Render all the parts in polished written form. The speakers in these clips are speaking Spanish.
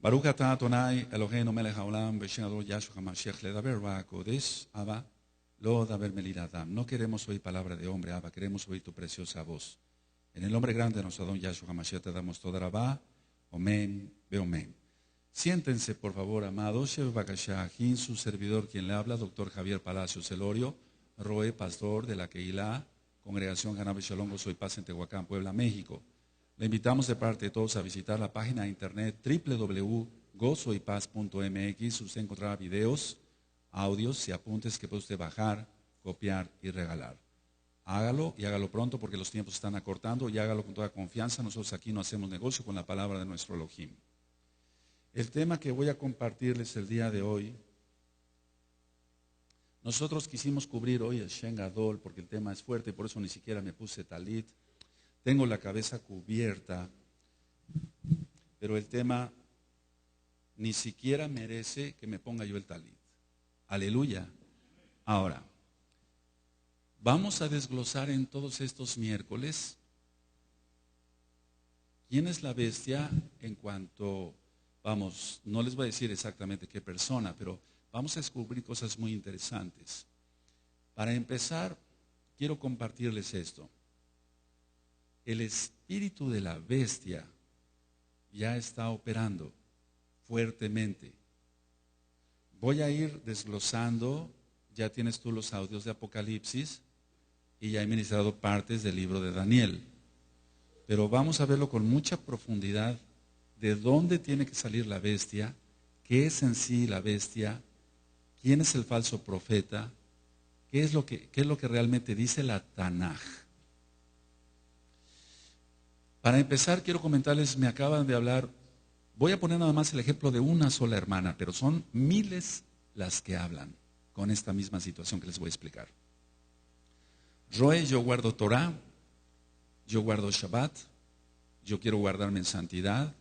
Baruch atah Adonai Eloheinu melech haolam b'shem Adonai Yahshua HaMashiach ledaber ruach hakodesh, Abba, lo daber melid adam. No queremos oír palabra de hombre, Abba, queremos oír tu preciosa voz. En el nombre grande de nuestro Adonai Yahshua HaMashiach te damos toda rabá, omen, beomen. Siéntense, por favor, amados. Shev Bakashah, aquí su servidor, quien le habla, doctor Javier Palacios Celorio, Roe, pastor de la Keilah, Congregación Hanabe Shalom, Gozo y Paz en Tehuacán, Puebla, México. Le invitamos de parte de todos a visitar la página de internet www.gozoypaz.mx. Usted encontrará videos, audios y apuntes que puede usted bajar, copiar y regalar. Hágalo y hágalo pronto porque los tiempos están acortando y hágalo con toda confianza. Nosotros aquí no hacemos negocio con la palabra de nuestro Elohim. El tema que voy a compartirles el día de hoy, nosotros quisimos cubrir hoy el Shen Gadol porque el tema es fuerte y por eso ni siquiera me puse talit. Tengo la cabeza cubierta, pero el tema ni siquiera merece que me ponga yo el talit. Aleluya. Ahora, vamos a desglosar en todos estos miércoles quién es la bestia en cuanto, vamos, no les voy a decir exactamente qué persona, pero vamos a descubrir cosas muy interesantes. Para empezar, quiero compartirles esto. El espíritu de la bestia ya está operando fuertemente. Voy a ir desglosando, ya tienes tú los audios de Apocalipsis y ya he ministrado partes del libro de Daniel. Pero vamos a verlo con mucha profundidad, de dónde tiene que salir la bestia, qué es en sí la bestia, quién es el falso profeta, qué es lo que realmente dice la Tanaj. Para empezar, quiero comentarles, me acaban de hablar, voy a poner nada más el ejemplo de una sola hermana, pero son miles las que hablan con esta misma situación que les voy a explicar. Roe, yo guardo Torah, yo guardo Shabbat, yo quiero guardarme en santidad,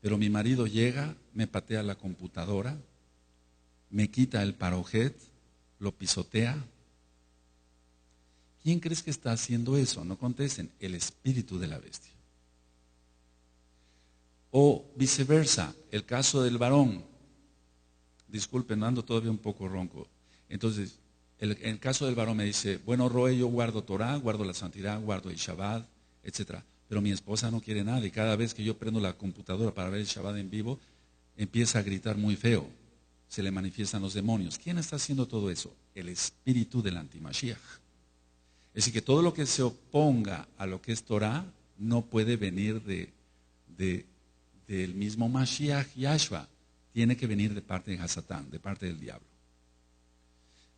pero mi marido llega, me patea la computadora, me quita el parojet, lo pisotea. ¿Quién crees que está haciendo eso? No contesten, el espíritu de la bestia. O viceversa, el caso del varón. Disculpen, ando todavía un poco ronco. Entonces, el caso del varón me dice, bueno, Roe, yo guardo Torah, guardo la santidad, guardo el Shabbat, etc. Pero mi esposa no quiere nada y cada vez que yo prendo la computadora para ver el Shabbat en vivo, empieza a gritar muy feo. Se le manifiestan los demonios. ¿Quién está haciendo todo eso? El espíritu del antimashiach. Es decir, que todo lo que se oponga a lo que es Torah no puede venir del mismo Mashiach Yahshua. Tiene que venir de parte de Hasatán, de parte del diablo.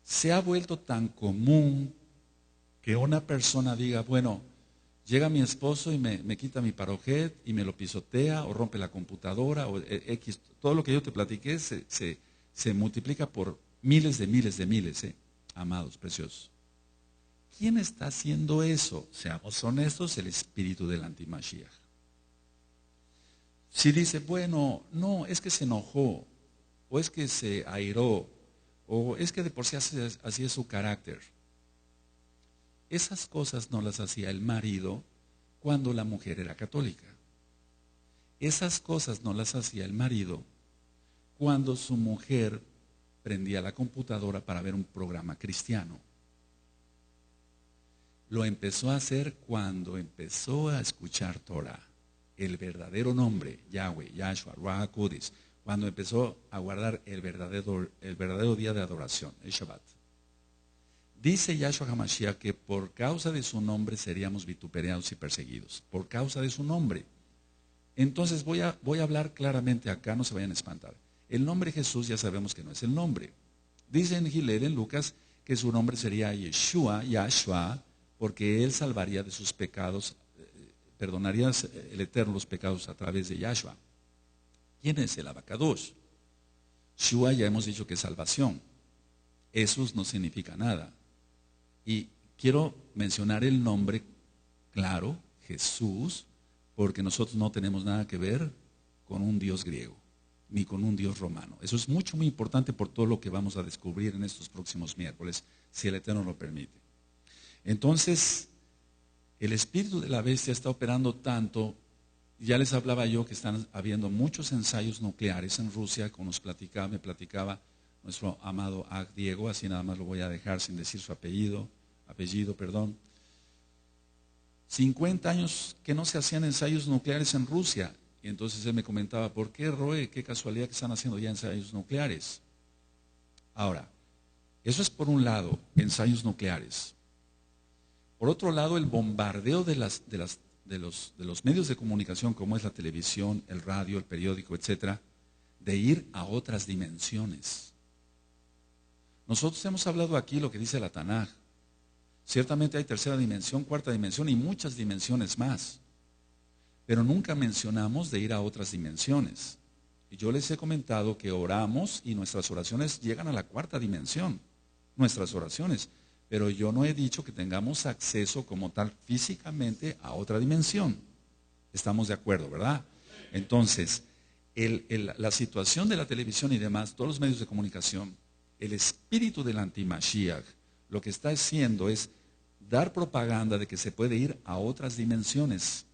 Se ha vuelto tan común que una persona diga, bueno, llega mi esposo y me quita mi parojet y me lo pisotea o rompe la computadora o X. Todo lo que yo te platiqué se multiplica por miles de miles, amados, preciosos. ¿Quién está haciendo eso? Seamos honestos, el espíritu del antimashiach. Si dice, bueno, no, es que se enojó, o es que se airó, o es que de por sí así es su carácter. Esas cosas no las hacía el marido cuando la mujer era católica. Esas cosas no las hacía el marido cuando su mujer prendía la computadora para ver un programa cristiano. Lo empezó a hacer cuando empezó a escuchar Torah, el verdadero nombre, Yahweh, Yahshua, Ruach HaKodesh, cuando empezó a guardar el verdadero día de adoración, el Shabbat. Dice Yahshua HaMashiach que por causa de su nombre seríamos vituperados y perseguidos, por causa de su nombre. Entonces voy a hablar claramente acá, no se vayan a espantar. El nombre Jesús ya sabemos que no es el nombre. Dice en Gilel, en Lucas, que su nombre sería Yeshua, Yahshua, porque Él salvaría de sus pecados, perdonaría el Eterno los pecados a través de Yahshua. ¿Quién es el Abacadosh? Shua ya hemos dicho que es salvación. Jesús no significa nada. Y quiero mencionar el nombre claro, Jesús, porque nosotros no tenemos nada que ver con un Dios griego, ni con un Dios romano. Eso es mucho, muy importante por todo lo que vamos a descubrir en estos próximos miércoles, si el Eterno lo permite. Entonces, el espíritu de la bestia está operando tanto Ya les hablaba yo que están habiendo muchos ensayos nucleares en Rusia, como me platicaba nuestro amado Ag Diego, así nada más lo voy a dejar sin decir su apellido, perdón. 50 años que no se hacían ensayos nucleares en Rusia. Y entonces él me comentaba, ¿por qué, Roe? Qué casualidad que están haciendo ya ensayos nucleares. Ahora, eso es por un lado, ensayos nucleares. Por otro lado, el bombardeo de los medios de comunicación, como es la televisión, el radio, el periódico, etcétera, de ir a otras dimensiones. Nosotros hemos hablado aquí lo que dice la Tanaj. Ciertamente hay tercera dimensión, cuarta dimensión y muchas dimensiones más. Pero nunca mencionamos de ir a otras dimensiones. Y yo les he comentado que oramos y nuestras oraciones llegan a la cuarta dimensión. Nuestras oraciones. Pero yo no he dicho que tengamos acceso como tal físicamente a otra dimensión. Estamos de acuerdo, ¿verdad? Entonces, la situación de la televisión y demás, todos los medios de comunicación, el espíritu del anti-Mashiach, lo que está haciendo es dar propaganda de que se puede ir a otras dimensiones,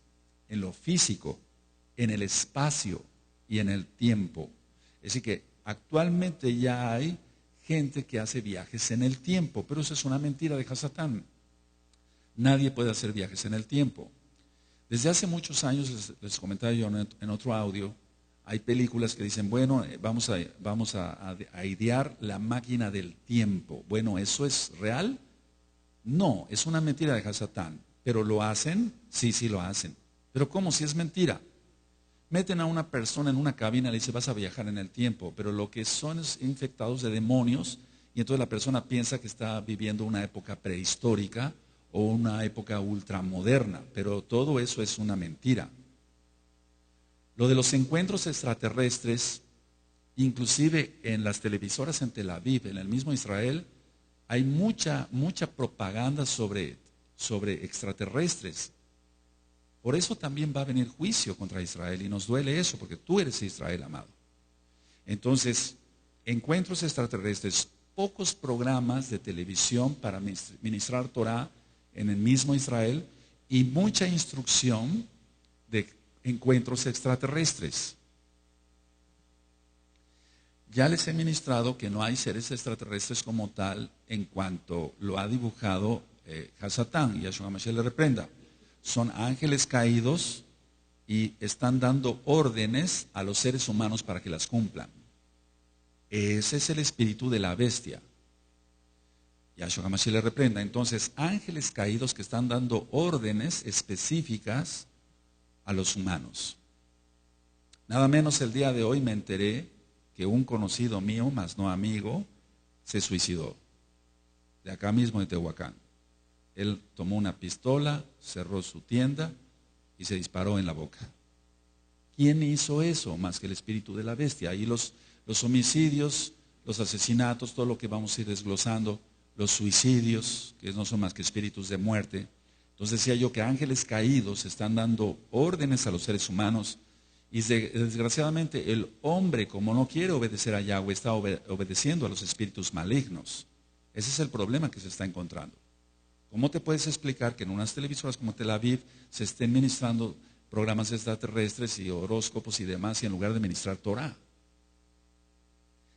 en lo físico, en el espacio y en el tiempo. Es decir que actualmente ya hay gente que hace viajes en el tiempo, pero eso es una mentira de Hasatán. Nadie puede hacer viajes en el tiempo. Desde hace muchos años, les comentaba yo en otro audio, hay películas que dicen, bueno, vamos a idear la máquina del tiempo. Bueno, ¿eso es real? No, es una mentira de Hasatán. ¿Pero lo hacen? Sí, sí lo hacen. ¿Pero cómo si es mentira? Meten a una persona en una cabina y le dicen, vas a viajar en el tiempo, pero lo que son es infectados de demonios, y entonces la persona piensa que está viviendo una época prehistórica o una época ultramoderna, pero todo eso es una mentira. Lo de los encuentros extraterrestres, inclusive en las televisoras en Tel Aviv, en el mismo Israel, hay mucha propaganda sobre extraterrestres. Por eso también va a venir juicio contra Israel y nos duele eso, porque tú eres Israel, amado. Entonces, encuentros extraterrestres, pocos programas de televisión para ministrar Torah en el mismo Israel y mucha instrucción de encuentros extraterrestres. Ya les he ministrado que no hay seres extraterrestres como tal en cuanto lo ha dibujado Hasatán, y Yahshua Mashiach le reprenda. Son ángeles caídos y están dando órdenes a los seres humanos para que las cumplan. Ese es el espíritu de la bestia. Yahshua Mashiach le reprenda. Entonces, ángeles caídos que están dando órdenes específicas a los humanos. Nada menos el día de hoy me enteré que un conocido mío, más no amigo, se suicidó. De acá mismo de Tehuacán. Él tomó una pistola, cerró su tienda y se disparó en la boca. ¿Quién hizo eso? Más que el espíritu de la bestia. Ahí los homicidios, los asesinatos, todo lo que vamos a ir desglosando, los suicidios, que no son más que espíritus de muerte. Entonces decía yo que ángeles caídos están dando órdenes a los seres humanos y desgraciadamente el hombre, como no quiere obedecer a Yahweh, está obedeciendo a los espíritus malignos. Ese es el problema que se está encontrando. ¿Cómo te puedes explicar que en unas televisoras como Tel Aviv se estén ministrando programas extraterrestres y horóscopos y demás y en lugar de ministrar Torah?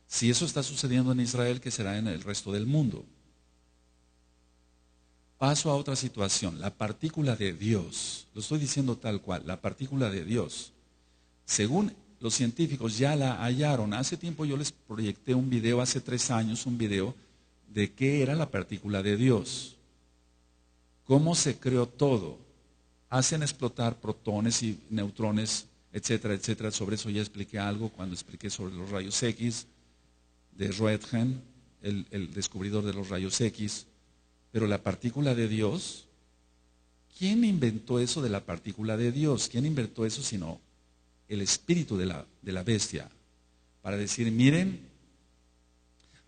Si eso está sucediendo en Israel, ¿qué será en el resto del mundo? Paso a otra situación, la partícula de Dios. Lo estoy diciendo tal cual, la partícula de Dios. Según los científicos ya la hallaron. Hace tiempo yo les proyecté un video, hace 3 años, un video de qué era la partícula de Dios. Cómo se creó todo. Hacen explotar protones y neutrones, etcétera, etcétera. Sobre eso ya expliqué algo cuando expliqué sobre los rayos X de Roentgen, el descubridor de los rayos X. Pero la partícula de Dios, ¿quién inventó eso de la partícula de Dios? ¿Quién inventó eso sino el espíritu de la bestia? Para decir, miren,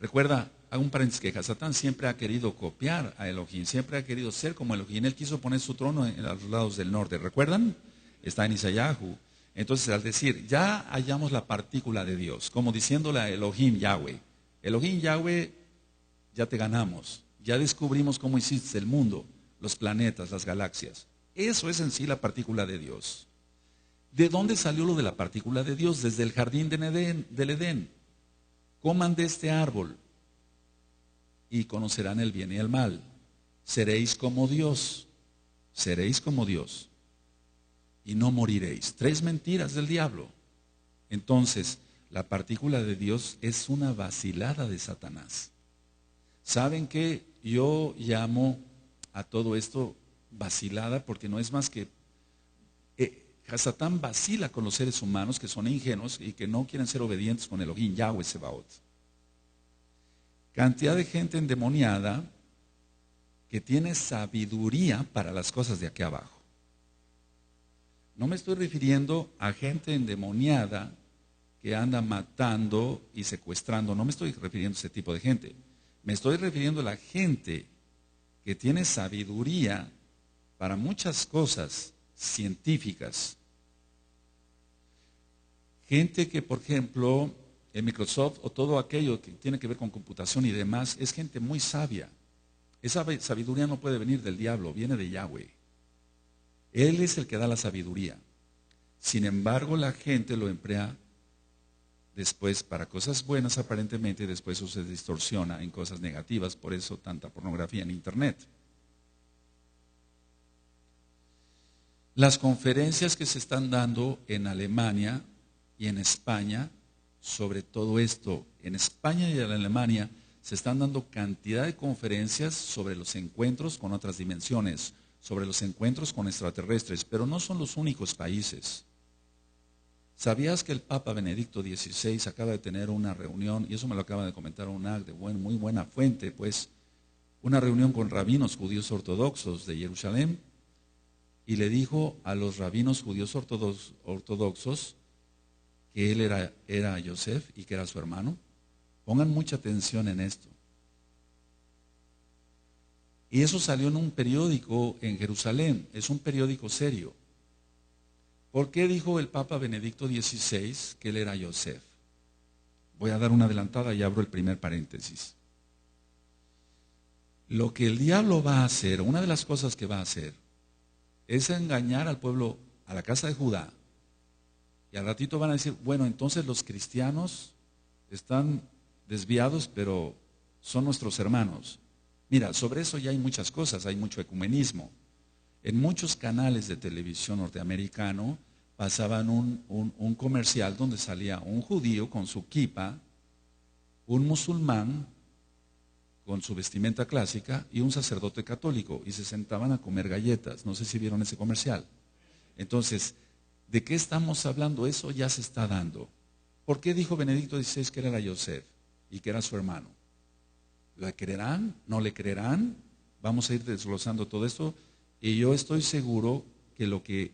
recuerda, hago un paréntesis, que Hasatán siempre ha querido copiar a Elohim, siempre ha querido ser como Elohim. Él quiso poner su trono en los lados del norte, ¿recuerdan? Está en Isayahu. Entonces, al decir, ya hallamos la partícula de Dios, como diciéndole a Elohim Yahweh, Elohim Yahweh, ya te ganamos, ya descubrimos cómo hiciste el mundo, los planetas, las galaxias. Eso es en sí la partícula de Dios. ¿De dónde salió lo de la partícula de Dios? Desde el jardín del Edén. Coman de este árbol y conocerán el bien y el mal. Seréis como Dios. Seréis como Dios. Y no moriréis. 3 mentiras del diablo. Entonces, la partícula de Dios es una vacilada de Satanás. ¿Saben qué? Yo llamo a todo esto vacilada porque no es más que Satán vacila con los seres humanos que son ingenuos y que no quieren ser obedientes con Elohim, Yahweh Sebaot. Cantidad de gente endemoniada que tiene sabiduría para las cosas de aquí abajo. No me estoy refiriendo a gente endemoniada que anda matando y secuestrando, no me estoy refiriendo a ese tipo de gente. Me estoy refiriendo a la gente que tiene sabiduría para muchas cosas científicas. Gente que, por ejemplo, en Microsoft o todo aquello que tiene que ver con computación y demás, es gente muy sabia. Esa sabiduría no puede venir del diablo, viene de Yahweh. Él es el que da la sabiduría. Sin embargo, la gente lo emplea después para cosas buenas aparentemente y después eso se distorsiona en cosas negativas, por eso tanta pornografía en internet. Las conferencias que se están dando en Alemania y en España sobre todo esto, en España y en Alemania se están dando cantidad de conferencias sobre los encuentros con otras dimensiones, sobre los encuentros con extraterrestres, pero no son los únicos países. ¿Sabías que el Papa Benedicto XVI acaba de tener una reunión, y eso me lo acaba de comentar un de muy buena fuente, pues, una reunión con rabinos judíos ortodoxos de Jerusalén, y le dijo a los rabinos judíos ortodoxos que él era Yosef y que era su hermano? Pongan mucha atención en esto. Y eso salió en un periódico en Jerusalén, es un periódico serio. ¿Por qué dijo el Papa Benedicto XVI que él era Yosef? Voy a dar una adelantada y abro el primer paréntesis. Lo que el diablo va a hacer, una de las cosas que va a hacer, es engañar al pueblo, a la casa de Judá. Y al ratito van a decir, bueno, entonces los cristianos están desviados, pero son nuestros hermanos. Mira, sobre eso ya hay muchas cosas, hay mucho ecumenismo. En muchos canales de televisión norteamericano pasaban un comercial donde salía un judío con su kipa, un musulmán con su vestimenta clásica y un sacerdote católico, y se sentaban a comer galletas. No sé si vieron ese comercial. Entonces, ¿de qué estamos hablando? Eso ya se está dando. ¿Por qué dijo Benedicto XVI que era Yosef y que era su hermano? ¿Le creerán? ¿No le creerán? Vamos a ir desglosando todo esto. Y yo estoy seguro que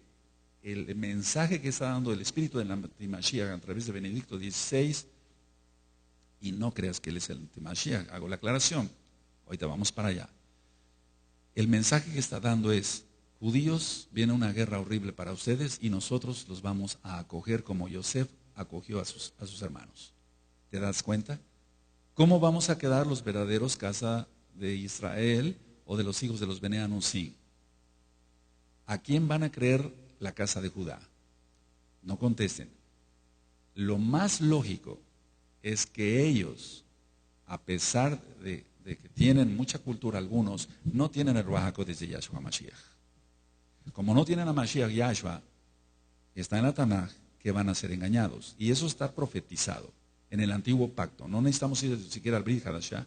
el mensaje que está dando el Espíritu del Antimashiach a través de Benedicto XVI, y no creas que él es el Antimashiach, hago la aclaración, ahorita vamos para allá. El mensaje que está dando es, judíos, viene una guerra horrible para ustedes y nosotros los vamos a acoger como Yosef acogió a sus hermanos. ¿Te das cuenta? ¿Cómo vamos a quedar los verdaderos casa de Israel o de los hijos de los Bene Anusim? ¿A quién van a creer la casa de Judá? No contesten. Lo más lógico es que ellos, a pesar de que tienen mucha cultura algunos, no tienen el Ruach HaKodesh de Yahshua Mashiach. Como no tienen a Mashiach Yahshua, está en la Tanaj, que van a ser engañados. Y eso está profetizado en el antiguo pacto. No necesitamos ir siquiera al Brit Hadashah.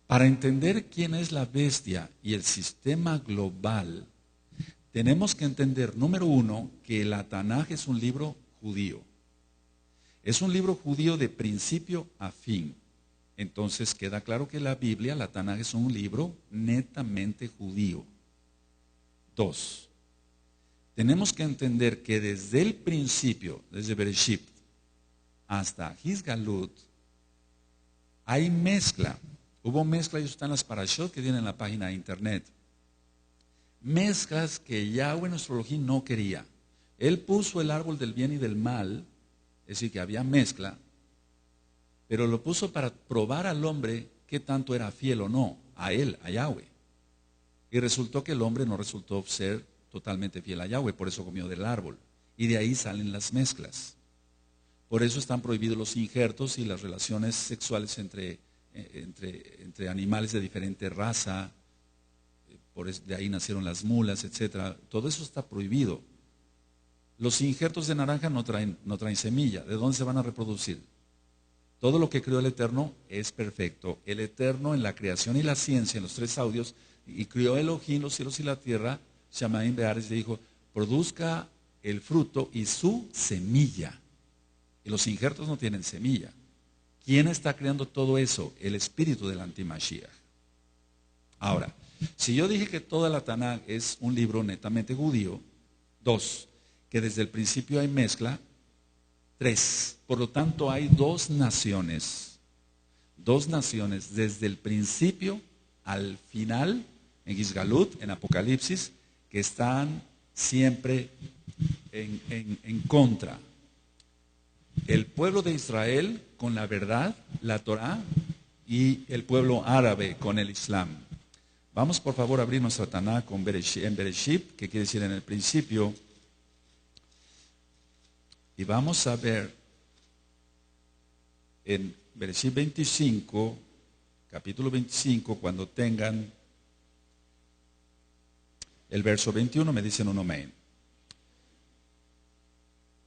Para entender quién es la bestia y el sistema global, tenemos que entender, número uno, que la Tanaj es un libro judío. Es un libro judío de principio a fin. Entonces queda claro que la Biblia, la Tanaj, es un libro netamente judío. 2. Tenemos que entender que desde el principio, desde Bereshit hasta Hisgalut, hay mezcla. Hubo mezcla y eso está en las parashot que tienen en la página de internet. Mezclas que Yahweh nuestro Elohim no quería. Él puso el árbol del bien y del mal, es decir, que había mezcla, pero lo puso para probar al hombre qué tanto era fiel o no, a él, a Yahweh. Y resultó que el hombre no resultó ser totalmente fiel a Yahweh, por eso comió del árbol. Y de ahí salen las mezclas. Por eso están prohibidos los injertos y las relaciones sexuales entre animales de diferente raza. De ahí nacieron las mulas, etcétera. Todo eso está prohibido. Los injertos de naranja no traen semilla. ¿De dónde se van a reproducir? Todo lo que creó el Eterno es perfecto. El Eterno en la creación y la ciencia, en los 3 audios, y crió Elohim los cielos y la tierra, Shamaim Beares, le dijo, produzca el fruto y su semilla. Y los injertos no tienen semilla. ¿Quién está creando todo eso? El espíritu del antimashiach. Ahora, si yo dije que toda la Tanaj es un libro netamente judío, 2, que desde el principio hay mezcla, 3, por lo tanto hay 2 naciones desde el principio al final, en Gizgalut, en Apocalipsis, que están siempre en contra. El pueblo de Israel con la verdad, la Torah, y el pueblo árabe con el Islam. Vamos por favor a abrir nuestra Tanaj en Bereshit, que quiere decir en el principio. Y vamos a ver en Bereshit 25, capítulo 25, cuando tengan el verso 21, me dicen un amén.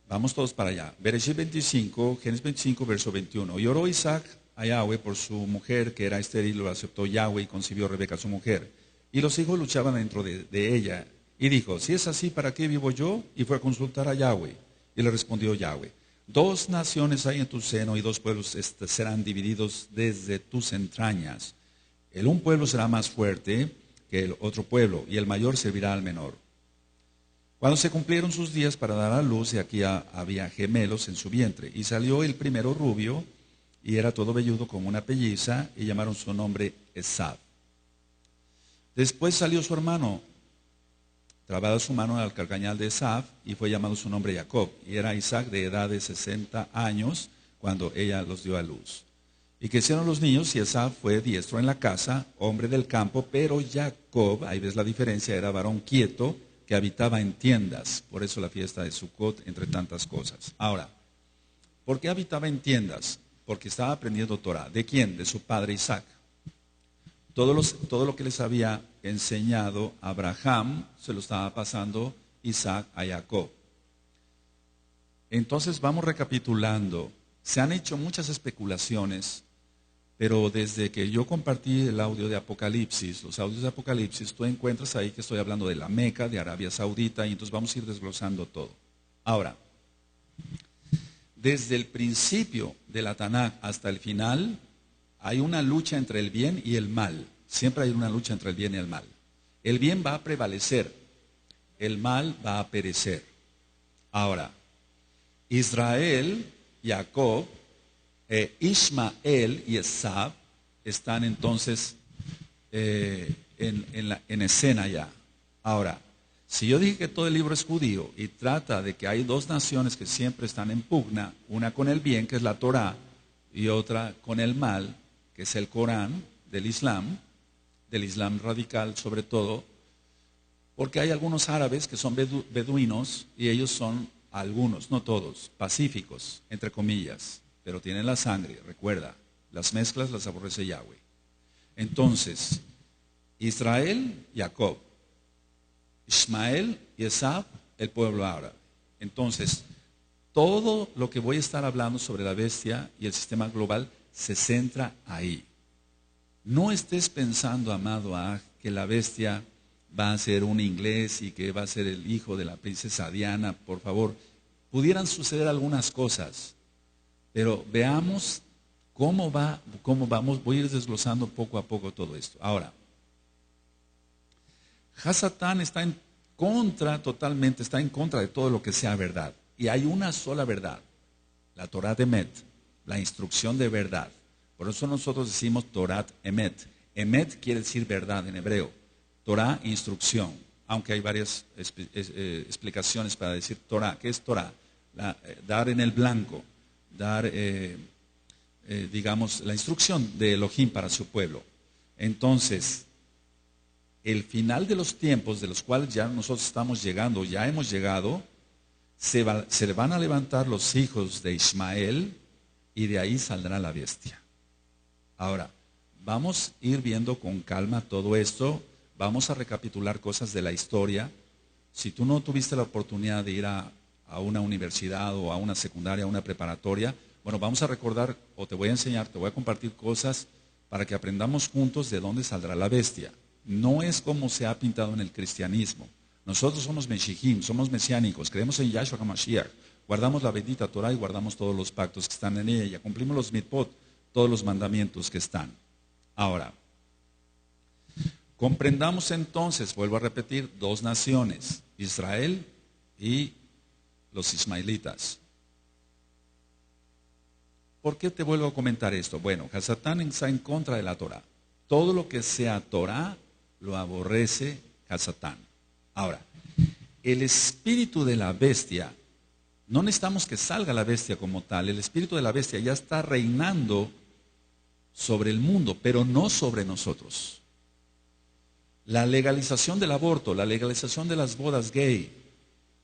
Vamos todos para allá. Bereshit 25, Génesis 25, verso 21. Y oró Isaac a Yahweh por su mujer, que era estéril, lo aceptó Yahweh y concibió Rebeca su mujer. Y los hijos luchaban dentro de ella. Y dijo, si es así, ¿para qué vivo yo? Y fue a consultar a Yahweh. Y le respondió Yahweh, 2 naciones hay en tu seno y 2 pueblos serán divididos desde tus entrañas. Un pueblo será más fuerte que el otro pueblo y el mayor servirá al menor. Cuando se cumplieron sus días para dar a luz, y aquí había gemelos en su vientre, y salió el primero rubio, y era todo velludo como una pelliza, y llamaron su nombre Esav. Después salió su hermano, trabada su mano al carcañal de Esav, y fue llamado su nombre Jacob, y era Isaac de edad de 60 años, cuando ella los dio a luz. Y crecieron los niños, y Esav fue diestro en la casa, hombre del campo, pero Jacob, ahí ves la diferencia, era varón quieto, que habitaba en tiendas, por eso la fiesta de Sukkot, entre tantas cosas. Ahora, ¿por qué habitaba en tiendas? Porque estaba aprendiendo Torah. ¿De quién? De su padre Isaac. Todo lo que les había enseñado Abraham, se lo estaba pasando Isaac a Jacob. Entonces vamos recapitulando. Se han hecho muchas especulaciones, pero desde que yo compartí el audio de Apocalipsis, los audios de Apocalipsis, tú encuentras ahí que estoy hablando de la Meca, de Arabia Saudita, y entonces vamos a ir desglosando todo. Ahora, desde el principio de la Tanaj hasta el final, hay una lucha entre el bien y el mal. Siempre hay una lucha entre el bien y el mal. El bien va a prevalecer, el mal va a perecer. Ahora, Israel, Jacob, Ismael y Esav están entonces en escena ya. Ahora, si yo dije que todo el libro es judío y trata de que hay 2 naciones que siempre están en pugna, una con el bien, que es la Torah, y otra con el mal, que es el Corán del Islam radical sobre todo, porque hay algunos árabes que son beduinos y ellos son algunos, no todos, pacíficos, entre comillas, pero tienen la sangre, recuerda, las mezclas las aborrece Yahweh. Entonces, Israel, Jacob, Ismael y Esav, el pueblo árabe. Entonces, todo lo que voy a estar hablando sobre la bestia y el sistema global se centra ahí. No estés pensando, amado, que la bestia va a ser un inglés y que va a ser el hijo de la princesa Diana, por favor. Pudieran suceder algunas cosas, pero veamos cómo vamos, voy a ir desglosando poco a poco todo esto. Ahora, Hasatán está en contra de todo lo que sea verdad. Y hay una sola verdad, la Torah de Emet, la instrucción de verdad. Por eso nosotros decimos Torat Emet. Emet quiere decir verdad en hebreo. Torah, instrucción. Aunque hay varias explicaciones para decir Torah. ¿Qué es Torah? Dar en el blanco, dar, digamos, la instrucción de Elohim para su pueblo. Entonces, el final de los tiempos, de los cuales ya nosotros estamos llegando, ya hemos llegado, se le van a levantar los hijos de Ismael y de ahí saldrá la bestia. Ahora, vamos a ir viendo con calma todo esto, vamos a recapitular cosas de la historia. Si tú no tuviste la oportunidad de ir a una universidad o a una secundaria, a una preparatoria, bueno, vamos a recordar, o te voy a enseñar, te voy a compartir cosas para que aprendamos juntos de dónde saldrá la bestia. No es como se ha pintado en el cristianismo. Nosotros somos Meshijim, somos mesiánicos, creemos en Yahshua HaMashiach, guardamos la bendita Torah y guardamos todos los pactos que están en ella, cumplimos los mitzvot, todos los mandamientos que están. Ahora, comprendamos entonces, vuelvo a repetir, dos naciones, Israel y los ismaelitas. ¿Por qué te vuelvo a comentar esto? Bueno, Hasatán está en contra de la Torah. Todo lo que sea Torah lo aborrece Hasatán. Ahora, el espíritu de la bestia, no necesitamos que salga la bestia como tal, el espíritu de la bestia ya está reinando sobre el mundo, pero no sobre nosotros. La legalización del aborto, la legalización de las bodas gay,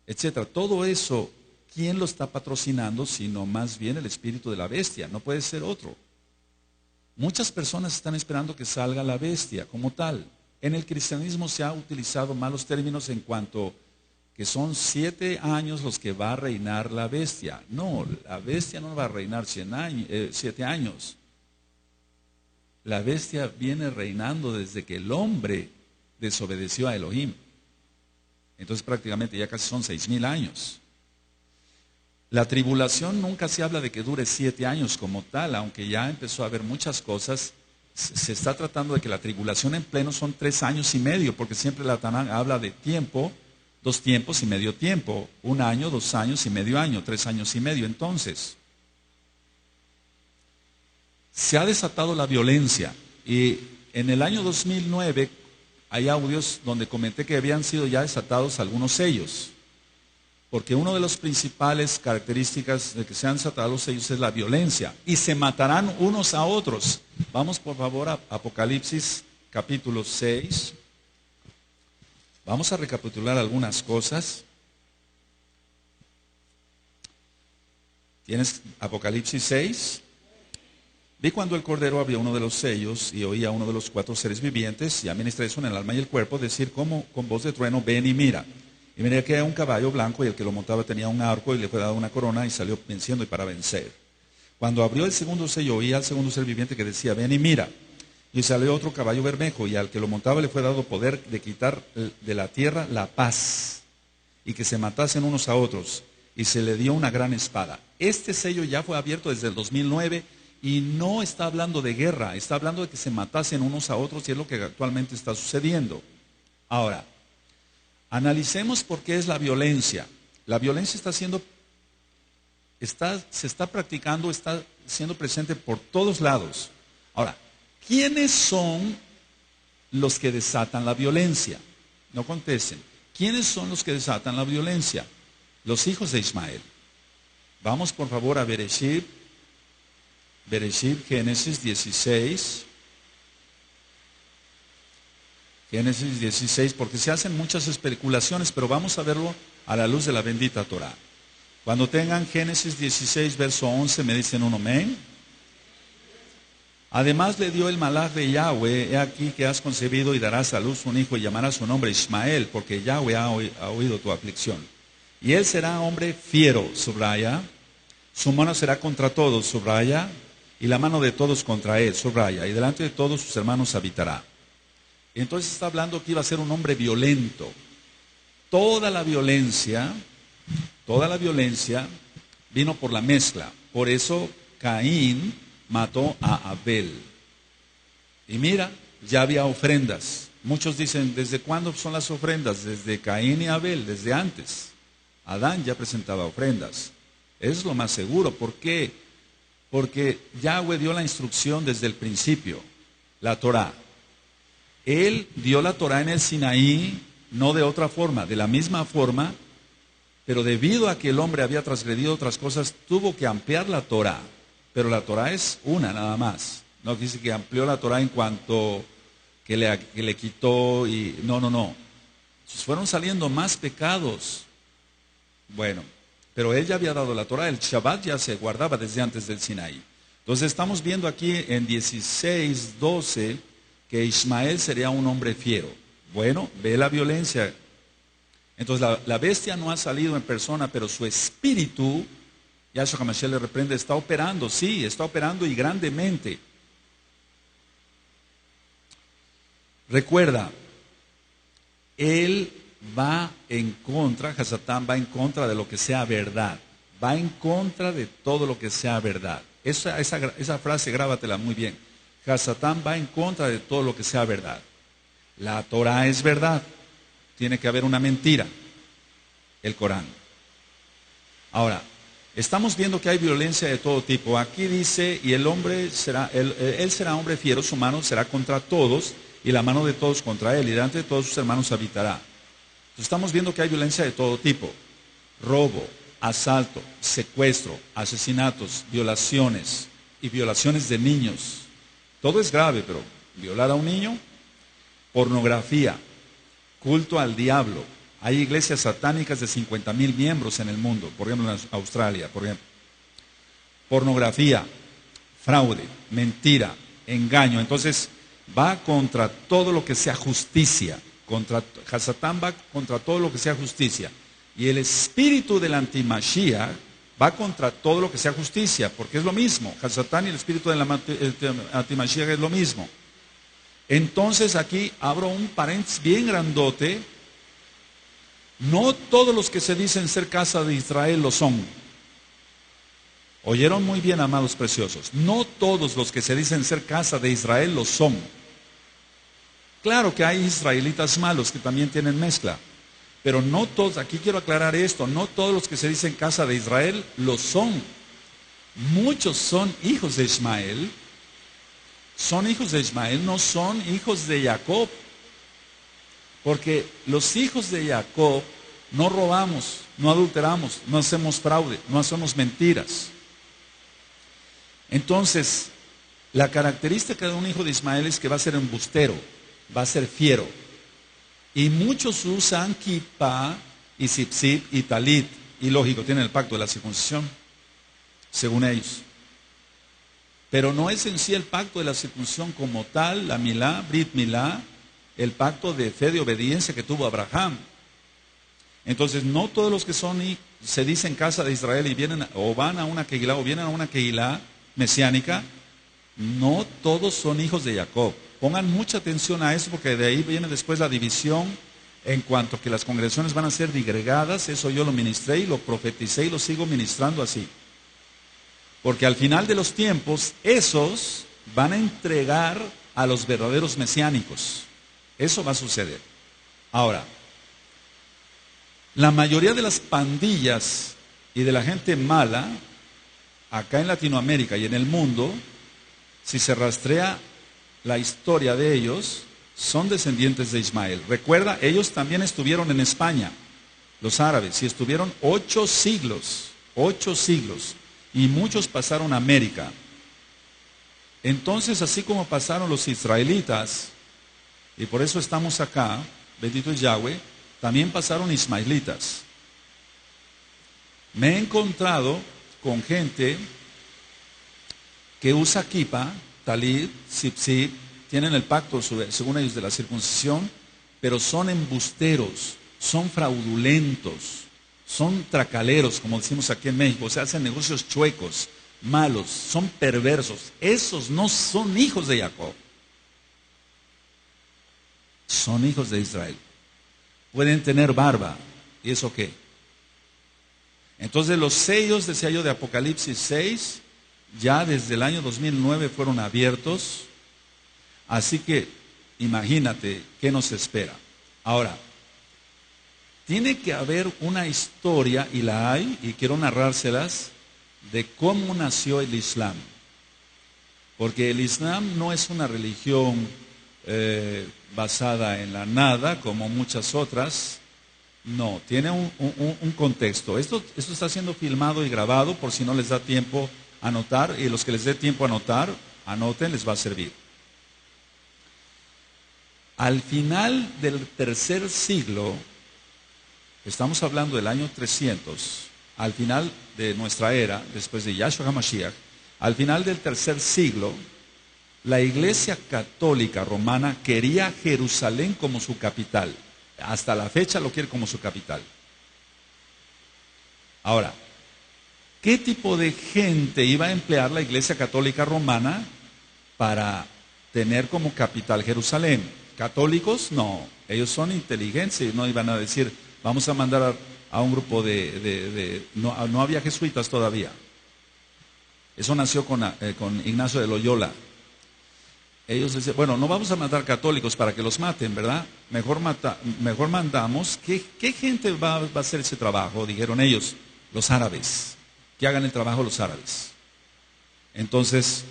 etcétera, todo eso, ¿quién lo está patrocinando? Sino más bien el espíritu de la bestia, no puede ser otro. Muchas personas están esperando que salga la bestia como tal. En el cristianismo se ha utilizado malos términos en cuanto que son 7 años los que va a reinar la bestia. No, la bestia no va a reinar 7 años. La bestia viene reinando desde que el hombre desobedeció a Elohim. Entonces prácticamente ya casi son 6,000 años. La tribulación nunca se habla de que dure 7 años como tal, aunque ya empezó a haber muchas cosas. Se está tratando de que la tribulación en pleno son 3 años y medio, porque siempre la Tanán habla de tiempo, 2 tiempos y medio tiempo, 1 año, 2 años y medio año, 3 años y medio. Entonces, se ha desatado la violencia y en el año 2009 hay audios donde comenté que habían sido ya desatados algunos sellos, porque una de las principales características de que se han desatado los sellos es la violencia y se matarán unos a otros. Vamos por favor a Apocalipsis capítulo 6. Vamos a recapitular algunas cosas. ¿Tienes Apocalipsis 6? Vi cuando el Cordero abrió uno de los sellos y oí a uno de los 4 seres vivientes, y administré eso en el alma y el cuerpo, decir como con voz de trueno, ven y mira. Y miré que era un caballo blanco y el que lo montaba tenía un arco y le fue dado una corona y salió venciendo y para vencer. Cuando abrió el segundo sello, oí al segundo ser viviente que decía, ven y mira. Y salió otro caballo bermejo y al que lo montaba le fue dado poder de quitar de la tierra la paz y que se matasen unos a otros. Y se le dio una gran espada. Este sello ya fue abierto desde el 2009 y no está hablando de guerra, está hablando de que se matasen unos a otros y es lo que actualmente está sucediendo. Ahora, analicemos por qué es la violencia. La violencia se está practicando, está siendo presente por todos lados. Ahora, ¿quiénes son los que desatan la violencia? No contesten. ¿Quiénes son los que desatan la violencia? Los hijos de Ismael. Vamos por favor a Bereshit, Génesis 16. Génesis 16, porque se hacen muchas especulaciones, pero vamos a verlo a la luz de la bendita Torah. Cuando tengan Génesis 16, verso 11, me dicen un amén. Además le dio el malaj de Yahweh, he aquí que has concebido y darás a luz un hijo y llamarás su nombre Ismael, porque Yahweh ha oído tu aflicción. Y él será hombre fiero, subraya, su mano será contra todos, subraya, y la mano de todos contra él, subraya, y delante de todos sus hermanos habitará. Entonces está hablando que iba a ser un hombre violento. Toda la violencia vino por la mezcla. Por eso Caín mató a Abel. Y mira, ya había ofrendas. Muchos dicen, ¿desde cuándo son las ofrendas? Desde Caín y Abel, desde antes. Adán ya presentaba ofrendas. Eso es lo más seguro. ¿Por qué? Porque Yahweh dio la instrucción desde el principio, la Torah. Él dio la Torah en el Sinaí, no de otra forma, de la misma forma, pero debido a que el hombre había transgredido otras cosas, tuvo que ampliar la Torah. Pero la Torah es una nada más. No dice que amplió la Torah en cuanto que le quitó y no. Fueron saliendo más pecados. Bueno, pero él ya había dado la Torah, el Shabbat ya se guardaba desde antes del Sinaí. Entonces estamos viendo aquí en 16:12 que Ismael sería un hombre fiero. Bueno, ve la violencia. Entonces la bestia no ha salido en persona, pero su espíritu, Yahshua HaMashiach le reprende, está operando, sí, está operando y grandemente. Recuerda, él va en contra, Hasatán va en contra de lo que sea verdad, va en contra de todo lo que sea verdad. Esa frase grábatela muy bien. Hasatán va en contra de todo lo que sea verdad. La Torah es verdad, tiene que haber una mentira, el Corán. Ahora, estamos viendo que hay violencia de todo tipo. Aquí dice, y el hombre será, él será hombre fiero, su mano será contra todos, y la mano de todos contra él, y delante de todos sus hermanos habitará. Entonces, estamos viendo que hay violencia de todo tipo. Robo, asalto, secuestro, asesinatos, violaciones, y violaciones de niños. Todo es grave, pero violar a un niño, pornografía, culto al diablo. Hay iglesias satánicas de 50,000 miembros en el mundo, por ejemplo en Australia, por ejemplo. Pornografía, fraude, mentira, engaño. Entonces va contra todo lo que sea justicia. Hasatán va contra todo lo que sea justicia. Y el espíritu del antimashiach va contra todo lo que sea justicia, porque es lo mismo. Hasatán y el espíritu del antimashiach es lo mismo. Entonces aquí abro un paréntesis bien grandote. No todos los que se dicen ser casa de Israel lo son. Oyeron muy bien, amados preciosos. No todos los que se dicen ser casa de Israel lo son. Claro que hay israelitas malos que también tienen mezcla. Pero no todos, aquí quiero aclarar esto, no todos los que se dicen casa de Israel lo son. Muchos son hijos de Ismael. Son hijos de Ismael, no son hijos de Jacob. Porque los hijos de Jacob no robamos, no adulteramos, no hacemos fraude, no hacemos mentiras. Entonces, la característica de un hijo de Ismael es que va a ser embustero, va a ser fiero. Y muchos usan kippah y zipzip y talit. Y lógico, tienen el pacto de la circuncisión, según ellos. Pero no es en sí el pacto de la circuncisión como tal, la milá, brit milá, el pacto de fe de obediencia que tuvo Abraham. Entonces, no todos los que se dicen casa de Israel y vienen o van a una kehilá o vienen a una kehilá mesiánica, no todos son hijos de Jacob. Pongan mucha atención a eso porque de ahí viene después la división en cuanto a que las congregaciones van a ser digregadas. Eso yo lo ministré y lo profeticé y lo sigo ministrando así. Porque al final de los tiempos, esos van a entregar a los verdaderos mesiánicos. Eso va a suceder. Ahora, la mayoría de las pandillas y de la gente mala, acá en Latinoamérica y en el mundo, si se rastrea la historia de ellos, son descendientes de Ismael. Recuerda, ellos también estuvieron en España, los árabes, y estuvieron 8 siglos, y muchos pasaron a América. Entonces, así como pasaron los israelitas, y por eso estamos acá, bendito es Yahweh, también pasaron ismaelitas. Me he encontrado con gente que usa kippah, talit, zipzip, tienen el pacto, según ellos, de la circuncisión, pero son embusteros, son fraudulentos, son tracaleros, como decimos aquí en México, o sea, hacen negocios chuecos, malos, son perversos. Esos no son hijos de Jacob, son hijos de Israel. Pueden tener barba, ¿y eso qué? Entonces los sellos, decía yo, de Apocalipsis 6, ya desde el año 2009 fueron abiertos. Así que imagínate qué nos espera. Ahora, tiene que haber una historia, y la hay, y quiero narrárselas, de cómo nació el Islam. Porque el Islam no es una religión basada en la nada, como muchas otras. No, tiene un contexto. Esto está siendo filmado y grabado, por si no les da tiempo a anotar, y los que les dé tiempo a anotar, anoten, les va a servir. Al final del tercer siglo, estamos hablando del año 300, al final de nuestra era, después de Yahshua HaMashiach, al final del tercer siglo, la Iglesia Católica Romana quería Jerusalén como su capital. Hasta la fecha lo quiere como su capital. Ahora, ¿qué tipo de gente iba a emplear la Iglesia Católica Romana para tener como capital Jerusalén? ¿Católicos? No, ellos son inteligentes y no iban a decir, vamos a mandar a un grupo no había jesuitas todavía. Eso nació con Ignacio de Loyola. Ellos decían, bueno, no vamos a matar católicos para que los maten, ¿verdad? Mejor mandamos. ¿Qué gente va a hacer ese trabajo? Dijeron ellos, los árabes. Que hagan el trabajo los árabes. Entonces,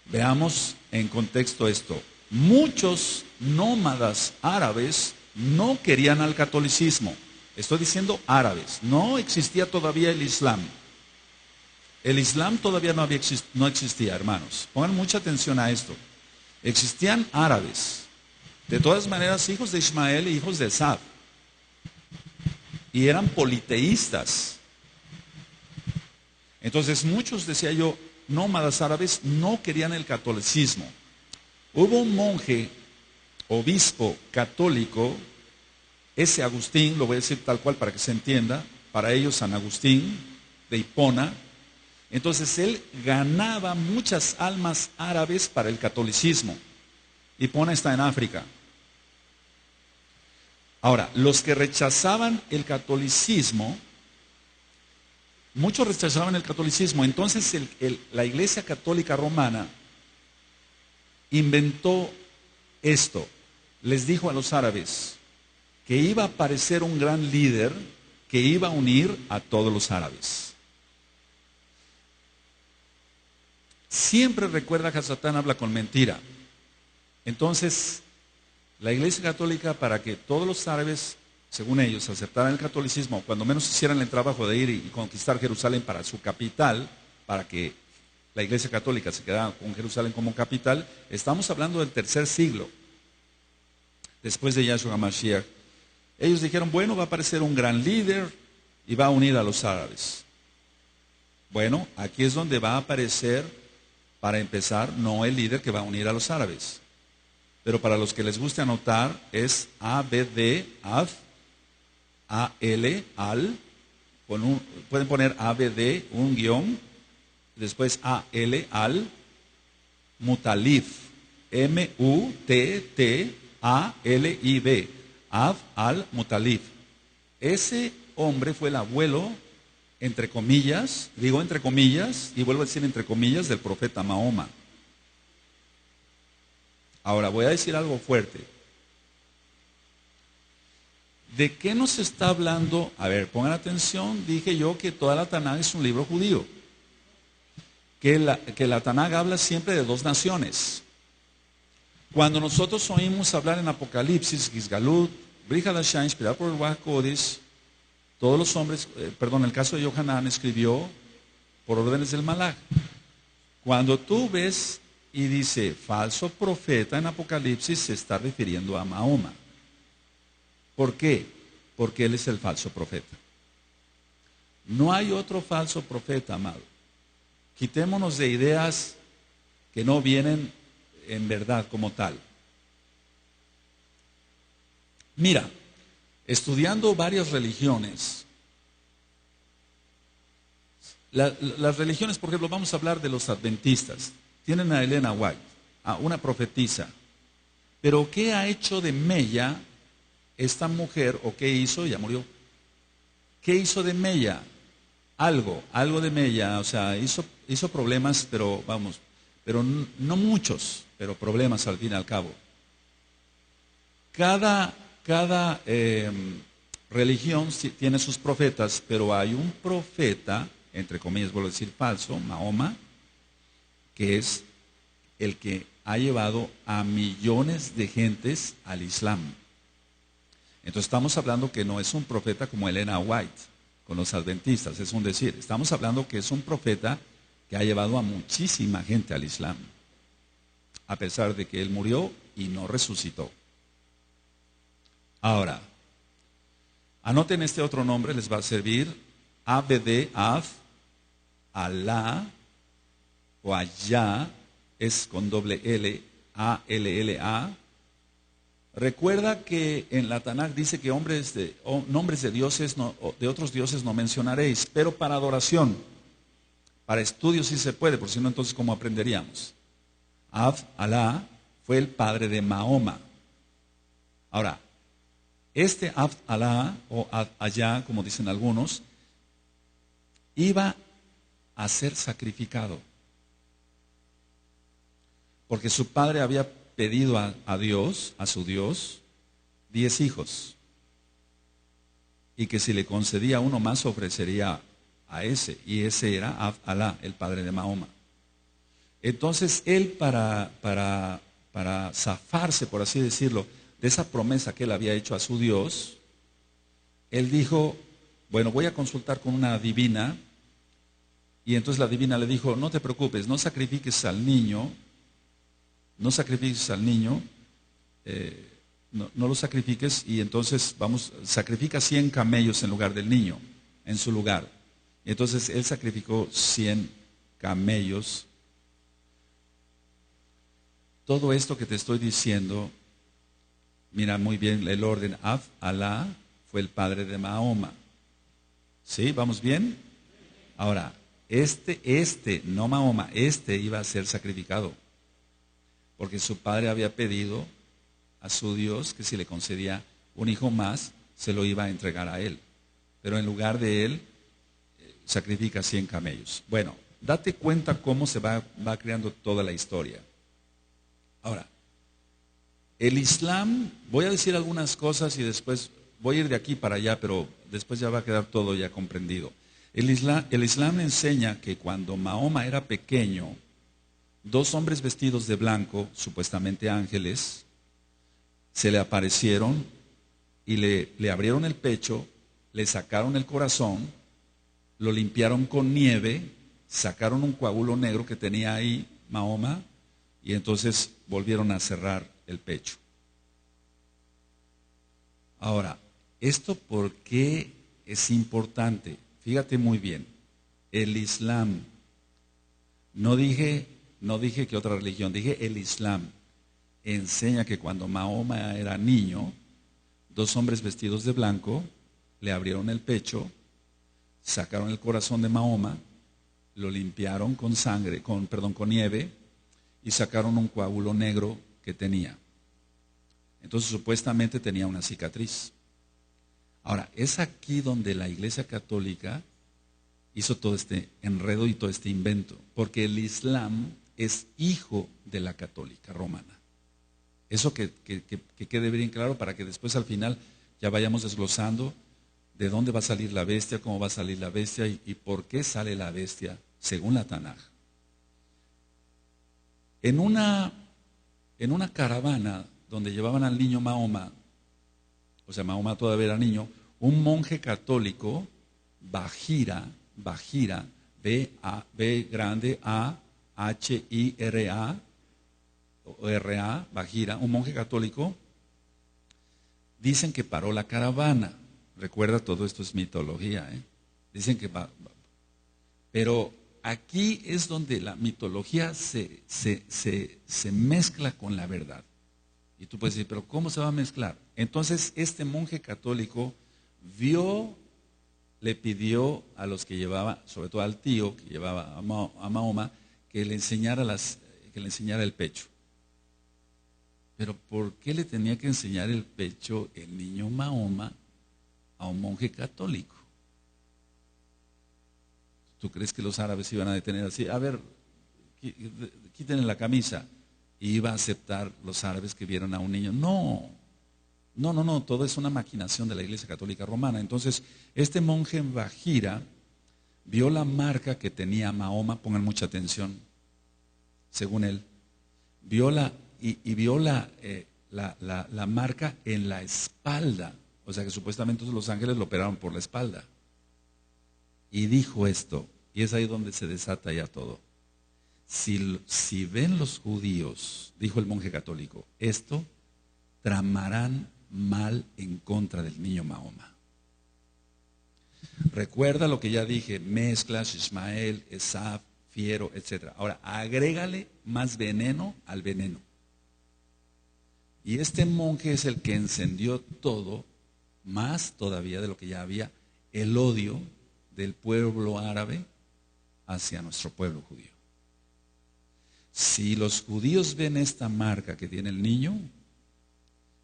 veamos en contexto esto. Muchos nómadas árabes no querían al catolicismo. Estoy diciendo árabes. No existía todavía el Islam. El Islam todavía no existía, hermanos. Pongan mucha atención a esto. Existían árabes. De todas maneras, hijos de Ismael e hijos de Esab. Y eran politeístas. Entonces, muchos, decía yo, nómadas árabes no querían el catolicismo. Hubo un monje, obispo católico, ese Agustín, lo voy a decir tal cual para que se entienda, para ellos San Agustín de Hipona. Entonces él ganaba muchas almas árabes para el catolicismo. Hipona está en África. Ahora, los que rechazaban el catolicismo, muchos rechazaban el catolicismo, entonces la Iglesia Católica Romana inventó esto. Les dijo a los árabes que iba a aparecer un gran líder que iba a unir a todos los árabes. Siempre recuerda que Satán habla con mentira. Entonces, la Iglesia Católica, para que todos los árabes, según ellos, aceptaran el catolicismo, cuando menos hicieran el trabajo de ir y conquistar Jerusalén para su capital, para que la Iglesia Católica se quedara con Jerusalén como capital, estamos hablando del tercer siglo, después de Yahshua HaMashiach. Ellos dijeron, bueno, va a aparecer un gran líder y va a unir a los árabes. Bueno, aquí es donde va a aparecer, para empezar, no el líder que va a unir a los árabes. Pero para los que les guste anotar, es ABD, Ad, AL, Al, pueden poner ABD, un guión, después AL, Al, Mutalib, M-U-T-T-A-L-I-B, Ad, Al, Mutalib. Ese hombre fue el abuelo, entre comillas, digo entre comillas, y vuelvo a decir entre comillas, del profeta Mahoma. Ahora, voy a decir algo fuerte. ¿De qué nos está hablando? A ver, pongan atención, dije yo que toda la Tanaj es un libro judío. Que la Tanaj habla siempre de dos naciones. Cuando nosotros oímos hablar en Apocalipsis, Gizgalut, Brit Hadashah, inspirado por el Ruach HaKodesh, todos los hombres, el caso de Yohanan escribió por órdenes del Malaj. Cuando tú ves y dice falso profeta en Apocalipsis, se está refiriendo a Mahoma. ¿Por qué? Porque él es el falso profeta. No hay otro falso profeta, amado. Quitémonos de ideas que no vienen en verdad como tal. Mira, estudiando varias religiones, las religiones, por ejemplo, vamos a hablar de los adventistas. Tienen a Elena White, a una profetisa. Pero ¿qué ha hecho de mella esta mujer? ¿O qué hizo? Ya murió. ¿Qué hizo de mella? Algo de mella. O sea, hizo problemas, pero no muchos, pero problemas al fin y al cabo. Cada religión tiene sus profetas, pero hay un profeta, entre comillas, vuelvo a decir falso, Mahoma, que es el que ha llevado a millones de gentes al Islam. Entonces estamos hablando que no es un profeta como Elena White, con los adventistas, es un decir. Estamos hablando que es un profeta que ha llevado a muchísima gente al Islam. A pesar de que él murió, y no resucitó. Ahora, anoten este otro nombre, les va a servir. Abd, Av, Alá o Allá, es con doble L, A-L-L-A. Recuerda que en la Tanakh dice que nombres de dioses de otros dioses no mencionaréis, pero para adoración, para estudio sí se puede, por si no, entonces ¿cómo aprenderíamos? Ab, Alá, fue el padre de Mahoma. Ahora, este Ab, Alá, o Ab, Allá, como dicen algunos, iba a ser sacrificado, porque su padre había pedido a Dios, a su Dios, 10 hijos, y que si le concedía uno más ofrecería a ese, y ese era Ab, Alá, el padre de Mahoma. Entonces él para zafarse, por así decirlo, de esa promesa que él había hecho a su Dios, él dijo, bueno, voy a consultar con una divina, y entonces la divina le dijo, no te preocupes, no sacrifiques al niño, no lo sacrifiques, y entonces sacrifica 100 camellos en lugar del niño, en su lugar. Y entonces él sacrificó 100 camellos. Todo esto que te estoy diciendo, mira muy bien el orden. Ab, Alá, fue el padre de Mahoma. ¿Sí? ¿Vamos bien? Ahora, no Mahoma, iba a ser sacrificado. Porque su padre había pedido a su Dios que si le concedía un hijo más, se lo iba a entregar a él. Pero en lugar de él, sacrifica 100 camellos. Bueno, date cuenta cómo se va creando toda la historia. Ahora, el Islam, voy a decir algunas cosas y después voy a ir de aquí para allá, pero después ya va a quedar todo ya comprendido. El Islam enseña que cuando Mahoma era pequeño, 2 hombres vestidos de blanco, supuestamente ángeles, se le aparecieron y le abrieron el pecho, le sacaron el corazón, lo limpiaron con nieve, sacaron un coágulo negro que tenía ahí Mahoma, y entonces volvieron a cerrar el pecho. Ahora, ¿esto por qué es importante? Fíjate muy bien, el Islam, no dije que otra religión, dije el Islam, enseña que cuando Mahoma era niño, 2 hombres vestidos de blanco le abrieron el pecho, sacaron el corazón de Mahoma, lo limpiaron con nieve, y sacaron un coágulo negro que tenía. Entonces supuestamente tenía una cicatriz. Ahora, es aquí donde la Iglesia Católica hizo todo este enredo y todo este invento, porque el Islam es hijo de la Católica Romana. Eso que quede bien claro para que después al final ya vayamos desglosando de dónde va a salir la bestia, cómo va a salir la bestia y por qué sale la bestia según la Tanaj. En una caravana donde llevaban al niño Mahoma, o sea, Mahoma todavía era niño, un monje católico, Bajira, B grande A, H-I-R-A, o R-A, Bajira, un monje católico, dicen que paró la caravana. Recuerda, todo esto es mitología, Dicen que pero aquí es donde la mitología se mezcla con la verdad. Y tú puedes decir, pero ¿cómo se va a mezclar? Entonces este monje católico le pidió a los que llevaba, sobre todo al tío que llevaba a Mahoma, que le enseñara el pecho. Pero ¿por qué le tenía que enseñar el pecho el niño Mahoma a un monje católico? ¿Tú crees que los árabes iban a detener así? A ver, quítenle la camisa. Y iba a aceptar los árabes que vieron a un niño. No, todo es una maquinación de la Iglesia Católica Romana. Entonces, este monje en Bajira vio la marca que tenía Mahoma, pongan mucha atención, según él, vio la marca en la espalda, o sea que supuestamente los ángeles lo operaron por la espalda. Y dijo esto, y es ahí donde se desata ya todo. si ven los judíos, dijo el monje católico, esto, tramarán mal en contra del niño Mahoma. Recuerda lo que ya dije, mezclas, Ismael, Esaf, fiero, etc. Ahora, agrégale más veneno al veneno. Y este monje es el que encendió todo, más todavía de lo que ya había, el odio del pueblo árabe hacia nuestro pueblo judío. Si los judíos ven esta marca que tiene el niño,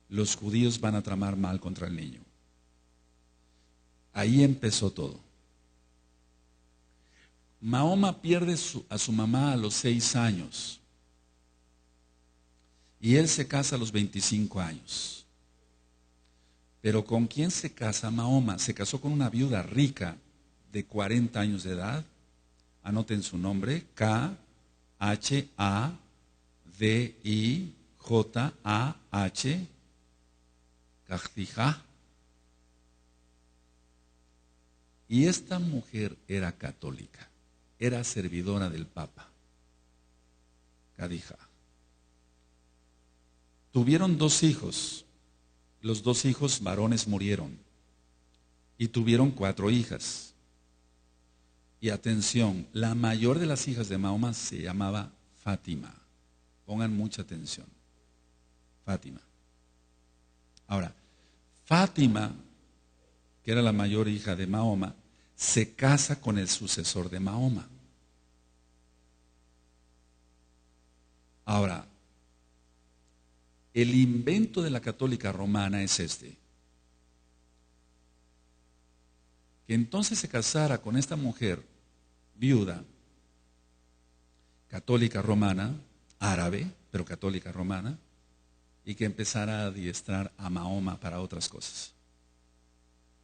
los judíos van a tramar mal contra el niño. Ahí empezó todo. Mahoma pierde a su mamá a los 6 años y él se casa a los 25 años. Pero ¿con quién se casa Mahoma? Se casó con una viuda rica de 40 años de edad. Anoten su nombre, Khadijah, Khadijah. Y esta mujer era católica, era servidora del Papa. Khadijah. Tuvieron 2 hijos. Los 2 hijos varones murieron. Y tuvieron 4 hijas. Y atención, la mayor de las hijas de Mahoma se llamaba Fátima. Pongan mucha atención. Fátima. Ahora, Fátima, que era la mayor hija de Mahoma, se casa con el sucesor de Mahoma. Ahora, el invento de la católica romana es este: que entonces se casara con esta mujer viuda, católica romana, árabe, pero católica romana, y que empezara a adiestrar a Mahoma para otras cosas.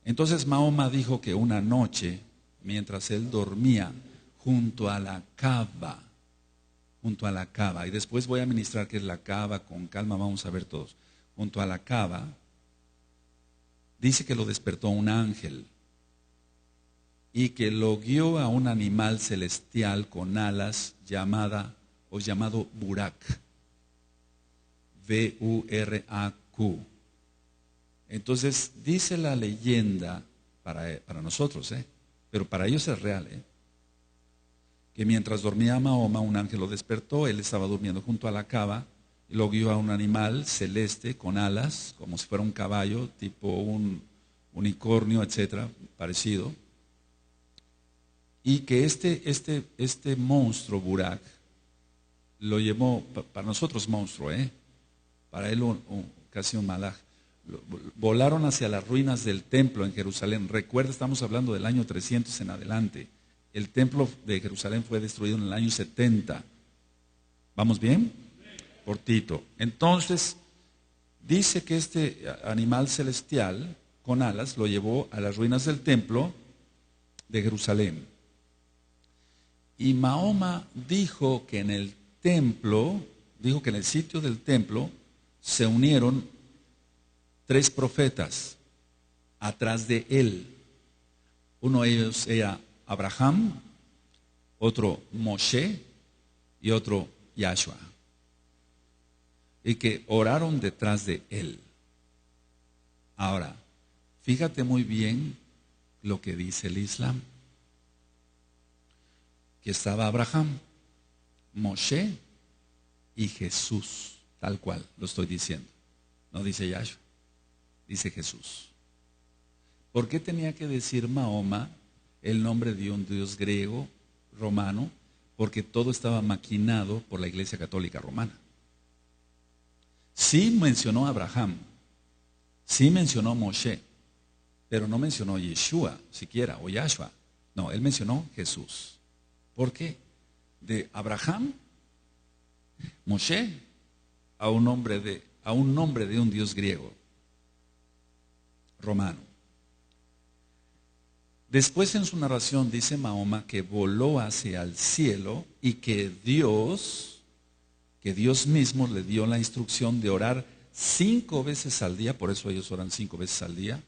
Entonces Mahoma dijo que una noche, mientras él dormía junto a la Kaaba, y después voy a ministrar qué es la Kaaba, con calma vamos a ver todos, junto a la Kaaba, dice que lo despertó un ángel y que lo guió a un animal celestial con alas llamado Burak, V-U-R-A-Q. Entonces dice la leyenda, para nosotros, pero para ellos es real, que mientras dormía Mahoma, un ángel lo despertó, él estaba durmiendo junto a la Kaaba, y lo guió a un animal celeste con alas, como si fuera un caballo, tipo un unicornio, etcétera, parecido, y que este monstruo, Burak, lo llevó, para nosotros monstruo, para él casi un malaj. Volaron hacia las ruinas del templo en Jerusalén. Recuerda, estamos hablando del año 300 en adelante. El templo de Jerusalén fue destruido en el año 70. ¿Vamos bien? Por Tito. Entonces, dice que este animal celestial con alas lo llevó a las ruinas del templo de Jerusalén. Y Mahoma dijo que en el sitio del templo se unieron 3 profetas atrás de él. Uno de ellos era Abraham, otro Moshe y otro Yahshua. Y que oraron detrás de él. Ahora, fíjate muy bien lo que dice el Islam. Que estaba Abraham, Moshe y Jesús, tal cual lo estoy diciendo. No dice Yahshua, dice Jesús. ¿Por qué tenía que decir Mahoma el nombre de un dios griego, romano? Porque todo estaba maquinado por la Iglesia Católica Romana. Sí mencionó a Abraham, sí mencionó a Moshe, pero no mencionó Yeshua siquiera, o Yahshua. No, él mencionó Jesús. ¿Por qué? De Abraham, Moshe, a un nombre de un dios griego, romano. Después en su narración dice Mahoma que voló hacia el cielo y que Dios mismo le dio la instrucción de orar 5 veces al día, por eso ellos oran 5 veces al día,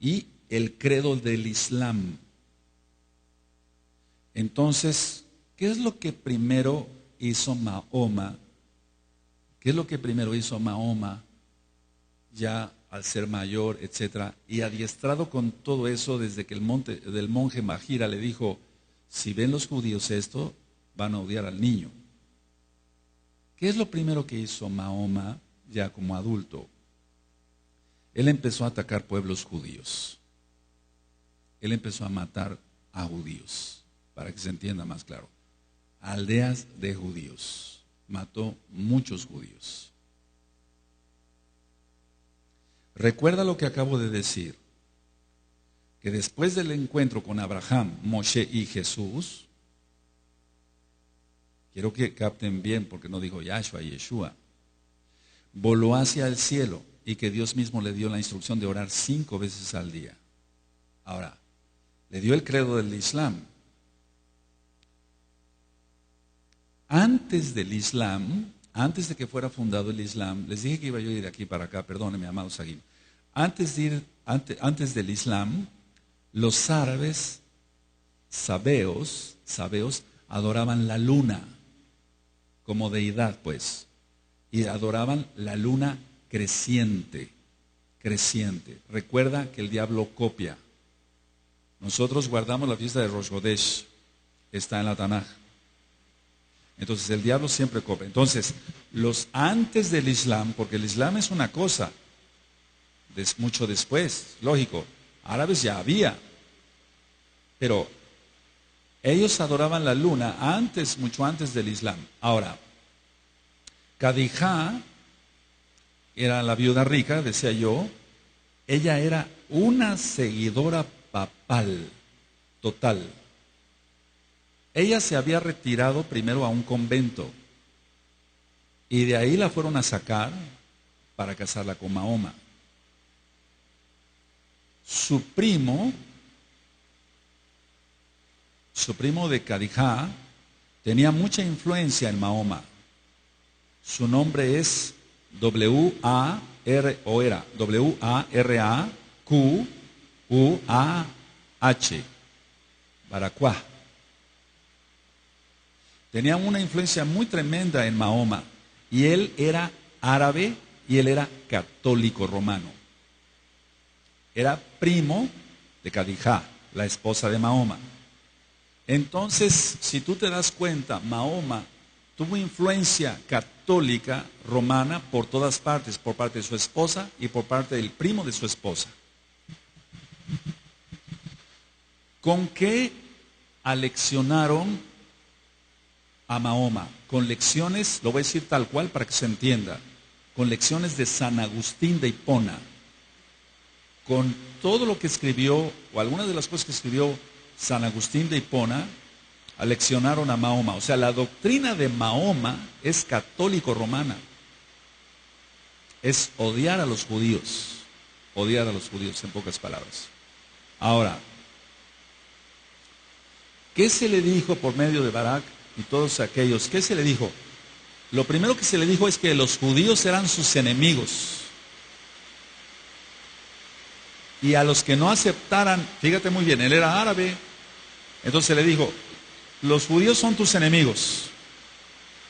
y el credo del Islam. Entonces, ¿Qué es lo que primero hizo Mahoma? ¿Qué es lo que primero hizo Mahoma ya al ser mayor, etcétera? Y adiestrado con todo eso desde que del monje Mahira le dijo, si ven los judíos esto, van a odiar al niño. ¿Qué es lo primero que hizo Mahoma ya como adulto? Él empezó a atacar pueblos judíos. Él empezó a matar a judíos, para que se entienda más claro. Aldeas de judíos. Mató muchos judíos. Recuerda lo que acabo de decir, que después del encuentro con Abraham, Moshe y Jesús, quiero que capten bien porque no dijo Yahshua y Yeshua, voló hacia el cielo y que Dios mismo le dio la instrucción de orar 5 veces al día. Ahora, le dio el credo del Islam. Antes del Islam, antes de que fuera fundado el Islam, les dije que iba yo a ir de aquí para acá, perdónenme, amado Saguín. Antes del Islam, los árabes sabeos adoraban la luna como deidad, pues, y adoraban la luna creciente. Recuerda que el diablo copia. Nosotros guardamos la fiesta de Rosh Hodesh, está en la Tanaj. Entonces el diablo siempre copia. Entonces, los antes del Islam, porque el Islam es una cosa, mucho después, lógico, árabes ya había, pero ellos adoraban la luna mucho antes del Islam. Ahora, Khadija era la viuda rica, decía yo, ella era una seguidora papal, total. Ella se había retirado primero a un convento y de ahí la fueron a sacar para casarla con Mahoma. Su primo de Khadija tenía mucha influencia en Mahoma. Su nombre es W-A-R-A-Q-U-A-H, Baracuá. Tenía una influencia muy tremenda en Mahoma. Y él era árabe y él era católico romano. Era primo de Khadija, la esposa de Mahoma. Entonces, si tú te das cuenta, Mahoma tuvo influencia católica romana por todas partes, por parte de su esposa y por parte del primo de su esposa. ¿Con qué aleccionaron a Mahoma? Con lecciones, lo voy a decir tal cual para que se entienda, con lecciones de San Agustín de Hipona, con todo lo que escribió, o algunas de las cosas que escribió San Agustín de Hipona, aleccionaron a Mahoma. O sea, la doctrina de Mahoma es católico-romana. Es odiar a los judíos en pocas palabras. Ahora, ¿qué se le dijo por medio de Barak y todos aquellos? ¿Qué se le dijo? Lo primero que se le dijo es que los judíos eran sus enemigos. Y a los que no aceptaran, fíjate muy bien, él era árabe, entonces le dijo, los judíos son tus enemigos.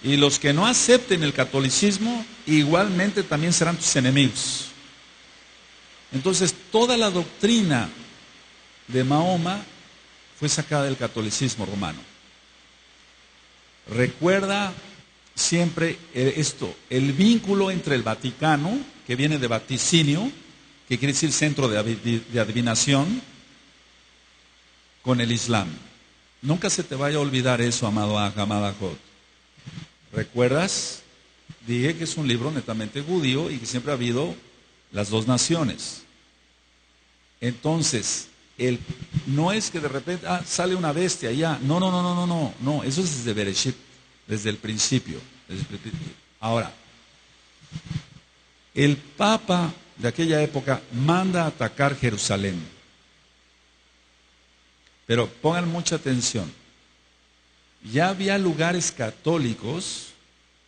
Y los que no acepten el catolicismo, igualmente también serán tus enemigos. Entonces, toda la doctrina de Mahoma fue sacada del catolicismo romano. Recuerda siempre esto, el vínculo entre el Vaticano, que viene de vaticinio, que quiere decir centro de adivinación, con el Islam. Nunca se te vaya a olvidar eso, amado amada Jod. ¿Recuerdas? Dije que es un libro netamente judío y que siempre ha habido las dos naciones. Entonces, no es que de repente sale una bestia ya. No, eso es desde Bereshit, desde el principio. Ahora, el Papa de aquella época manda a atacar Jerusalén. Pero pongan mucha atención. Ya había lugares católicos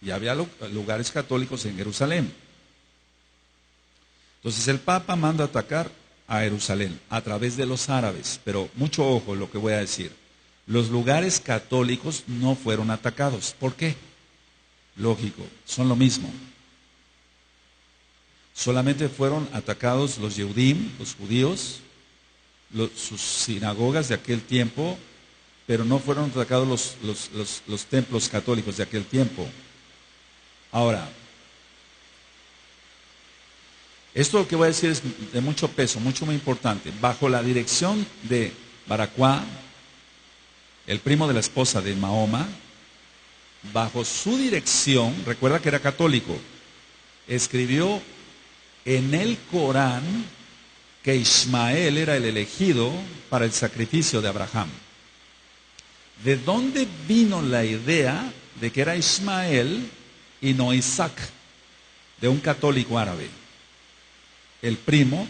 en Jerusalén. Entonces el Papa manda a atacar a Jerusalén a través de los árabes. Pero mucho ojo en lo que voy a decir. Los lugares católicos no fueron atacados. ¿Por qué? Lógico, son lo mismo. Solamente fueron atacados los Yehudim, los judíos, sus sinagogas de aquel tiempo, pero no fueron atacados los templos católicos de aquel tiempo. Ahora, esto que voy a decir es de mucho peso, muy importante. Bajo la dirección de Baracuá, el primo de la esposa de Mahoma, bajo su dirección, recuerda que era católico, escribió en el Corán que Ismael era el elegido para el sacrificio de Abraham. ¿De dónde vino la idea de que era Ismael y no Isaac? De un católico árabe, el primo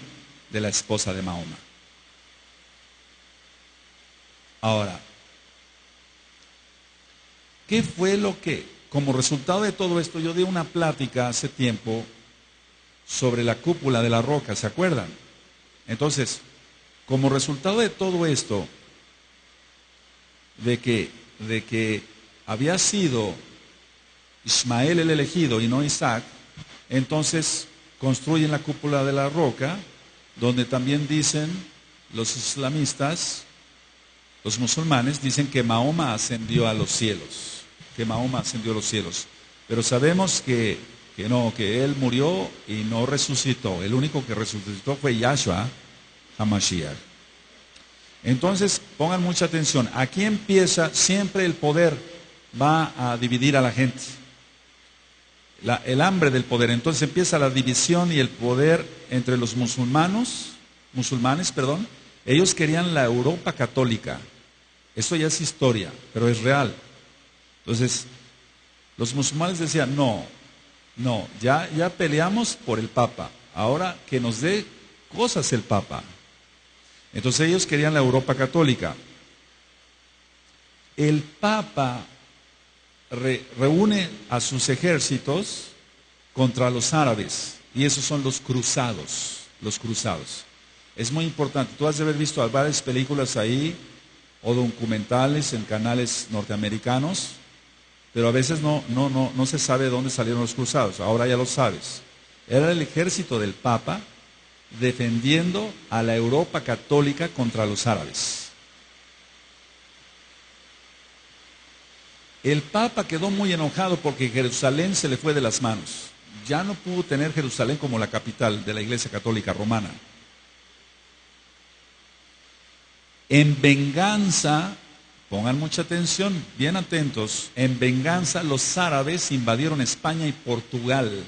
de la esposa de Mahoma. Ahora, ¿qué fue lo que, como resultado de todo esto, yo di una plática hace tiempo sobre la cúpula de la roca, ¿se acuerdan? Entonces, como resultado de todo esto, de que había sido Ismael el elegido y no Isaac, entonces construyen la cúpula de la roca, donde también dicen los islamistas, los musulmanes, dicen que Mahoma ascendió a los cielos, pero sabemos que no, que él murió y no resucitó. El único que resucitó fue Yahshua HaMashiach. Entonces, pongan mucha atención, aquí empieza, siempre el poder va a dividir a la gente. El hambre del poder. Entonces empieza la división y el poder entre los musulmanes, ellos querían la Europa católica. Eso ya es historia, pero es real. Entonces, los musulmanes decían, no, ya peleamos por el Papa, ahora que nos dé cosas el Papa. Entonces ellos querían la Europa católica. El Papa reúne a sus ejércitos contra los árabes, y esos son los cruzados. Es muy importante, tú has de haber visto varias películas ahí, o documentales en canales norteamericanos, pero a veces no se sabe de dónde salieron los cruzados, ahora ya lo sabes. Era el ejército del Papa defendiendo a la Europa católica contra los árabes. El Papa quedó muy enojado porque Jerusalén se le fue de las manos. Ya no pudo tener Jerusalén como la capital de la Iglesia Católica Romana. En venganza, pongan mucha atención, bien atentos, en venganza los árabes invadieron España y Portugal.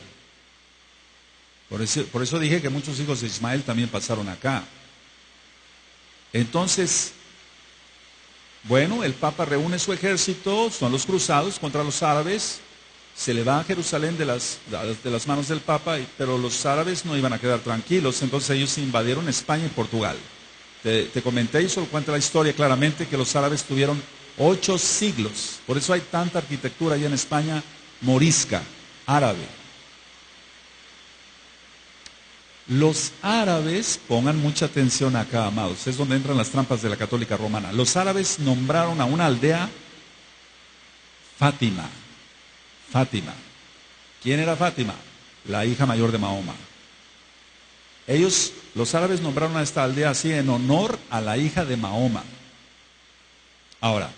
Por eso dije que muchos hijos de Ismael también pasaron acá. Entonces, bueno, el Papa reúne su ejército, son los cruzados contra los árabes, se le va a Jerusalén de las manos del Papa, pero los árabes no iban a quedar tranquilos, entonces ellos invadieron España y Portugal. Te comenté y solo cuenta la historia claramente que los árabes tuvieron 8 siglos, por eso hay tanta arquitectura allá en España morisca, árabe. Los árabes, pongan mucha atención acá, amados, es donde entran las trampas de la católica romana. Los árabes nombraron a una aldea Fátima. ¿Quién era Fátima? La hija mayor de Mahoma. Los árabes nombraron a esta aldea así en honor a la hija de Mahoma. Ahora,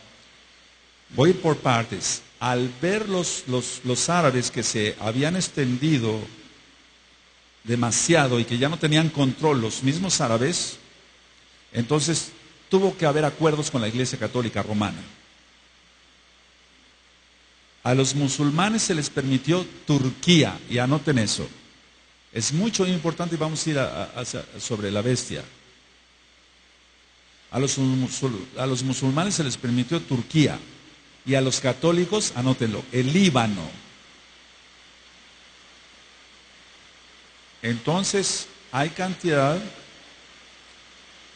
voy por partes. Al ver los árabes que se habían extendido demasiado y que ya no tenían control los mismos árabes, entonces tuvo que haber acuerdos con la Iglesia Católica Romana. A los musulmanes se les permitió Turquía, y anoten eso. Es muy importante y vamos a ir sobre la bestia. A los musulmanes se les permitió Turquía, y a los católicos, anótenlo, el Líbano. Entonces, hay cantidad,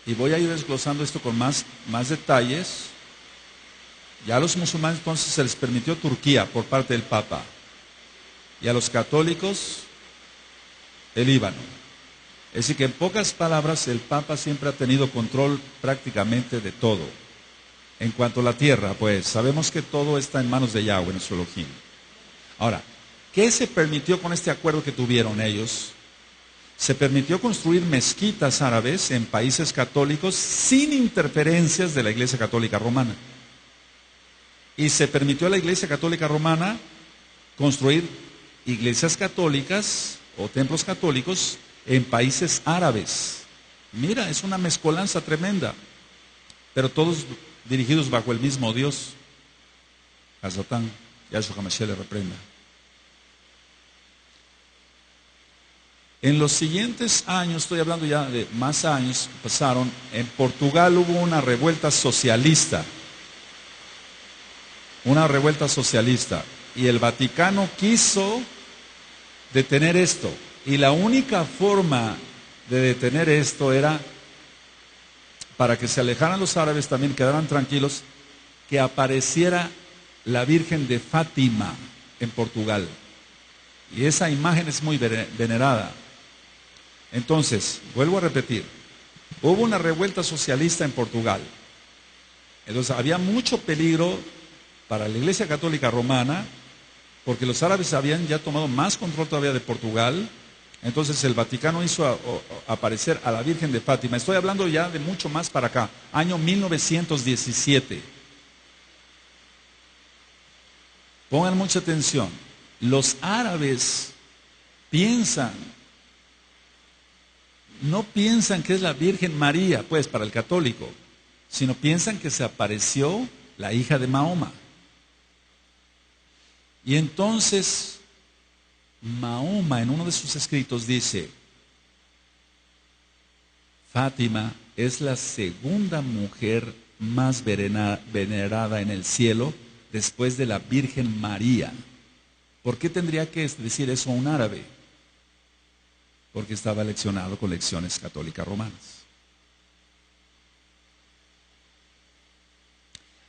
y voy a ir desglosando esto con más detalles. Ya a los musulmanes entonces se les permitió Turquía por parte del Papa, y a los católicos el Líbano. Es decir que en pocas palabras el Papa siempre ha tenido control prácticamente de todo. En cuanto a la tierra, pues sabemos que todo está en manos de Yahweh, nuestro Elohim. Ahora, ¿qué se permitió con este acuerdo que tuvieron ellos? Se permitió construir mezquitas árabes en países católicos sin interferencias de la Iglesia Católica Romana. Y se permitió a la Iglesia Católica Romana construir iglesias católicas o templos católicos en países árabes. Mira, es una mezcolanza tremenda, pero todos dirigidos bajo el mismo Dios. A Satán, Yahshua HaMashiach le reprenda. En los siguientes años, estoy hablando ya de más años, pasaron, en Portugal hubo una revuelta socialista. Una revuelta socialista. Y el Vaticano quiso detener esto. Y la única forma de detener esto era, para que se alejaran los árabes, también quedaran tranquilos, que apareciera la Virgen de Fátima en Portugal. Y esa imagen es muy venerada. Entonces, vuelvo a repetir, hubo una revuelta socialista en Portugal. Entonces había mucho peligro para la Iglesia Católica Romana, porque los árabes habían ya tomado más control todavía de Portugal. Entonces el Vaticano hizo aparecer a la Virgen de Fátima. Estoy hablando ya de mucho más para acá, año 1917. Pongan mucha atención. Los árabes no piensan que es la Virgen María, pues, para el católico, sino piensan que se apareció la hija de Mahoma. Y entonces, Mahoma en uno de sus escritos dice, Fátima es la segunda mujer más venerada en el cielo después de la Virgen María. ¿Por qué tendría que decir eso a un árabe? Porque estaba leccionado con lecciones católicas romanas.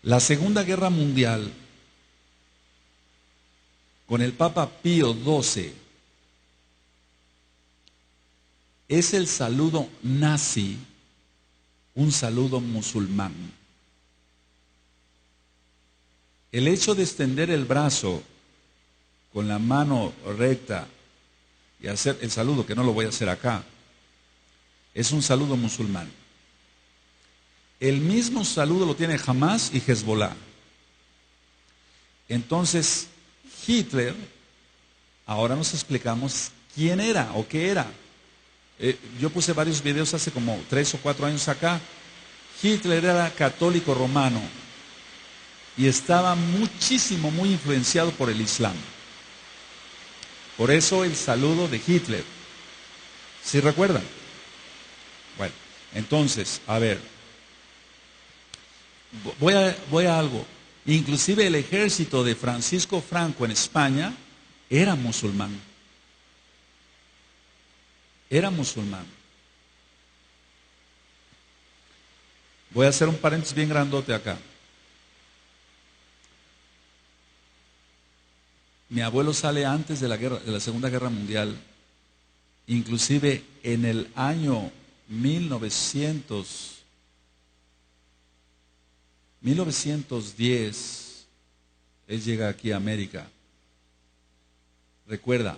La Segunda Guerra Mundial, con el Papa Pío XII, es el saludo nazi, un saludo musulmán. El hecho de extender el brazo con la mano recta y hacer el saludo, que no lo voy a hacer acá, es un saludo musulmán. El mismo saludo lo tiene Hamas y Hezbollah. Entonces, Hitler, ahora nos explicamos quién era o qué era. Yo puse varios videos hace como 3 o 4 años acá. Hitler era católico romano y estaba muy influenciado por el Islam. Por eso el saludo de Hitler. ¿Sí recuerdan? Bueno, entonces, a ver, voy a algo. Inclusive el ejército de Francisco Franco en España era musulmán. Era musulmán. Voy a hacer un paréntesis bien grandote acá. Mi abuelo sale antes de la Segunda Guerra Mundial. Inclusive en el año 1910, él llega aquí a América. Recuerda,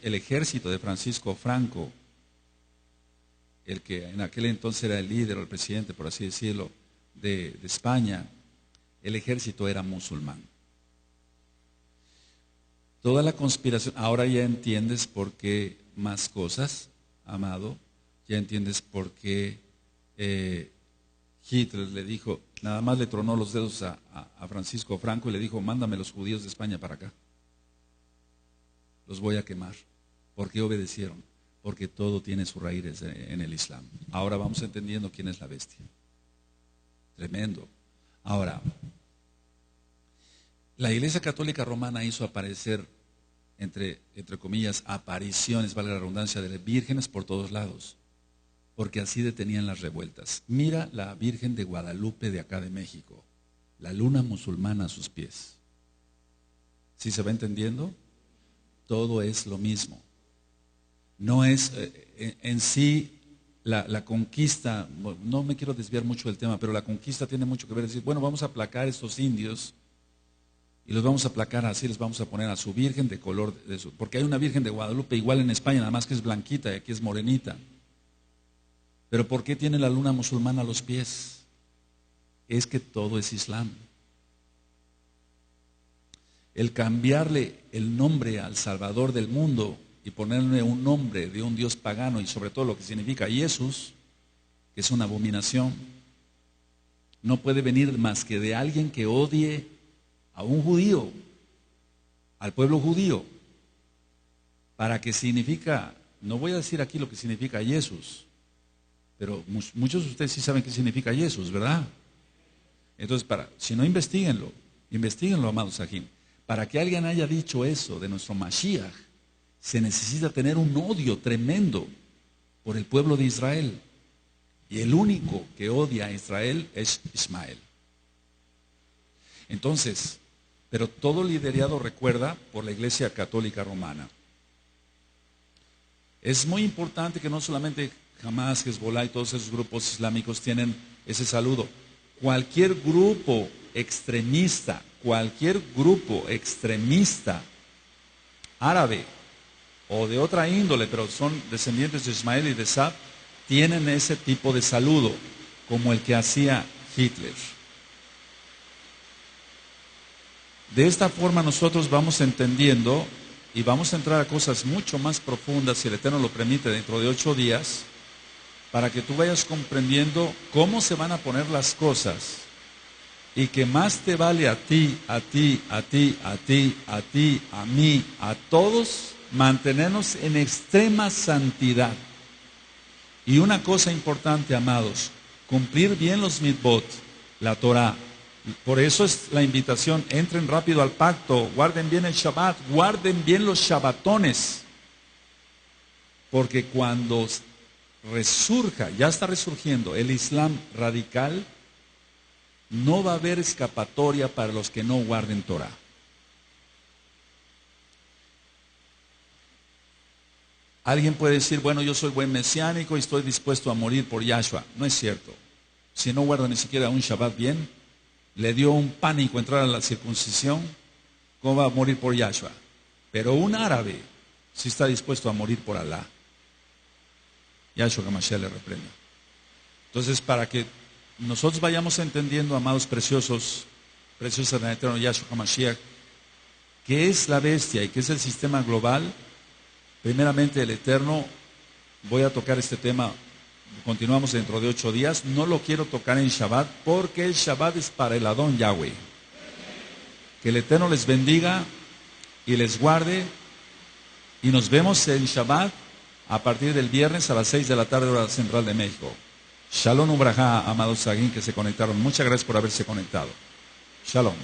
el ejército de Francisco Franco, el que en aquel entonces era el líder o el presidente, por así decirlo, de España, el ejército era musulmán. Toda la conspiración, ahora ya entiendes por qué más cosas, amado, ya entiendes por qué Hitler le dijo, nada más le tronó los dedos a Francisco Franco y le dijo, mándame los judíos de España para acá. Los voy a quemar. ¿Por qué obedecieron? Porque todo tiene sus raíces en el Islam. Ahora vamos entendiendo quién es la bestia. Tremendo. Ahora, la Iglesia Católica Romana hizo aparecer, entre comillas, apariciones, valga la redundancia, de vírgenes por todos lados, porque así detenían las revueltas. Mira la Virgen de Guadalupe de acá de México, la luna musulmana a sus pies. ¿Sí se va entendiendo? Todo es lo mismo. No es en sí, la conquista, no me quiero desviar mucho del tema, pero la conquista tiene mucho que ver, decir, bueno, vamos a aplacar a estos indios y los vamos a aplacar así, les vamos a poner a su virgen de color, porque hay una virgen de Guadalupe igual en España, nada más que es blanquita y aquí es morenita. Pero ¿por qué tiene la luna musulmana a los pies? Es que todo es Islam. El cambiarle el nombre al Salvador del mundo y ponerle un nombre de un Dios pagano y sobre todo lo que significa Jesús, que es una abominación, no puede venir más que de alguien que odie a un judío, al pueblo judío, para que significa, no voy a decir aquí lo que significa Jesús, pero muchos de ustedes sí saben qué significa Jesús, ¿verdad? Entonces, si no, investiguenlo, amados Sahim. Para que alguien haya dicho eso de nuestro Mashiach, se necesita tener un odio tremendo por el pueblo de Israel. Y el único que odia a Israel es Ismael. Entonces, pero todo liderado, recuerda, por la Iglesia Católica Romana. Es muy importante que no solamente Hamas, Hezbollah y todos esos grupos islámicos tienen ese saludo. Cualquier grupo extremista árabe o de otra índole, pero son descendientes de Ismael y de Sab, tienen ese tipo de saludo, como el que hacía Hitler. De esta forma nosotros vamos entendiendo y vamos a entrar a cosas mucho más profundas, si el Eterno lo permite, dentro de 8 días, para que tú vayas comprendiendo cómo se van a poner las cosas y que más te vale a ti, a mí, a todos, mantenernos en extrema santidad. Y una cosa importante, amados, cumplir bien los mitzvot, la Torah. Por eso es la invitación, entren rápido al pacto, guarden bien el Shabbat, guarden bien los Shabbatones. Porque cuando resurja, ya está resurgiendo el Islam radical, no va a haber escapatoria para los que no guarden Torah. Alguien puede decir, bueno, yo soy buen mesiánico y estoy dispuesto a morir por Yahshua. No es cierto. Si no guarda ni siquiera un Shabbat bien, le dio un pánico entrar a la circuncisión, ¿cómo va a morir por Yahshua? Pero un árabe sí está dispuesto a morir por Alá. Yahshua HaMashiach le reprenda. Entonces, para que nosotros vayamos entendiendo, amados preciosos, preciosas del eterno Yahshua HaMashiach, qué es la bestia y qué es el sistema global. Primeramente, el Eterno, voy a tocar este tema, continuamos dentro de 8 días, no lo quiero tocar en Shabbat, porque el Shabbat es para el Adón Yahweh. Que el Eterno les bendiga y les guarde, y nos vemos en Shabbat a partir del viernes a las 6 de la tarde, hora central de México. Shalom Ubrajá, amados Sagín que se conectaron. Muchas gracias por haberse conectado. Shalom.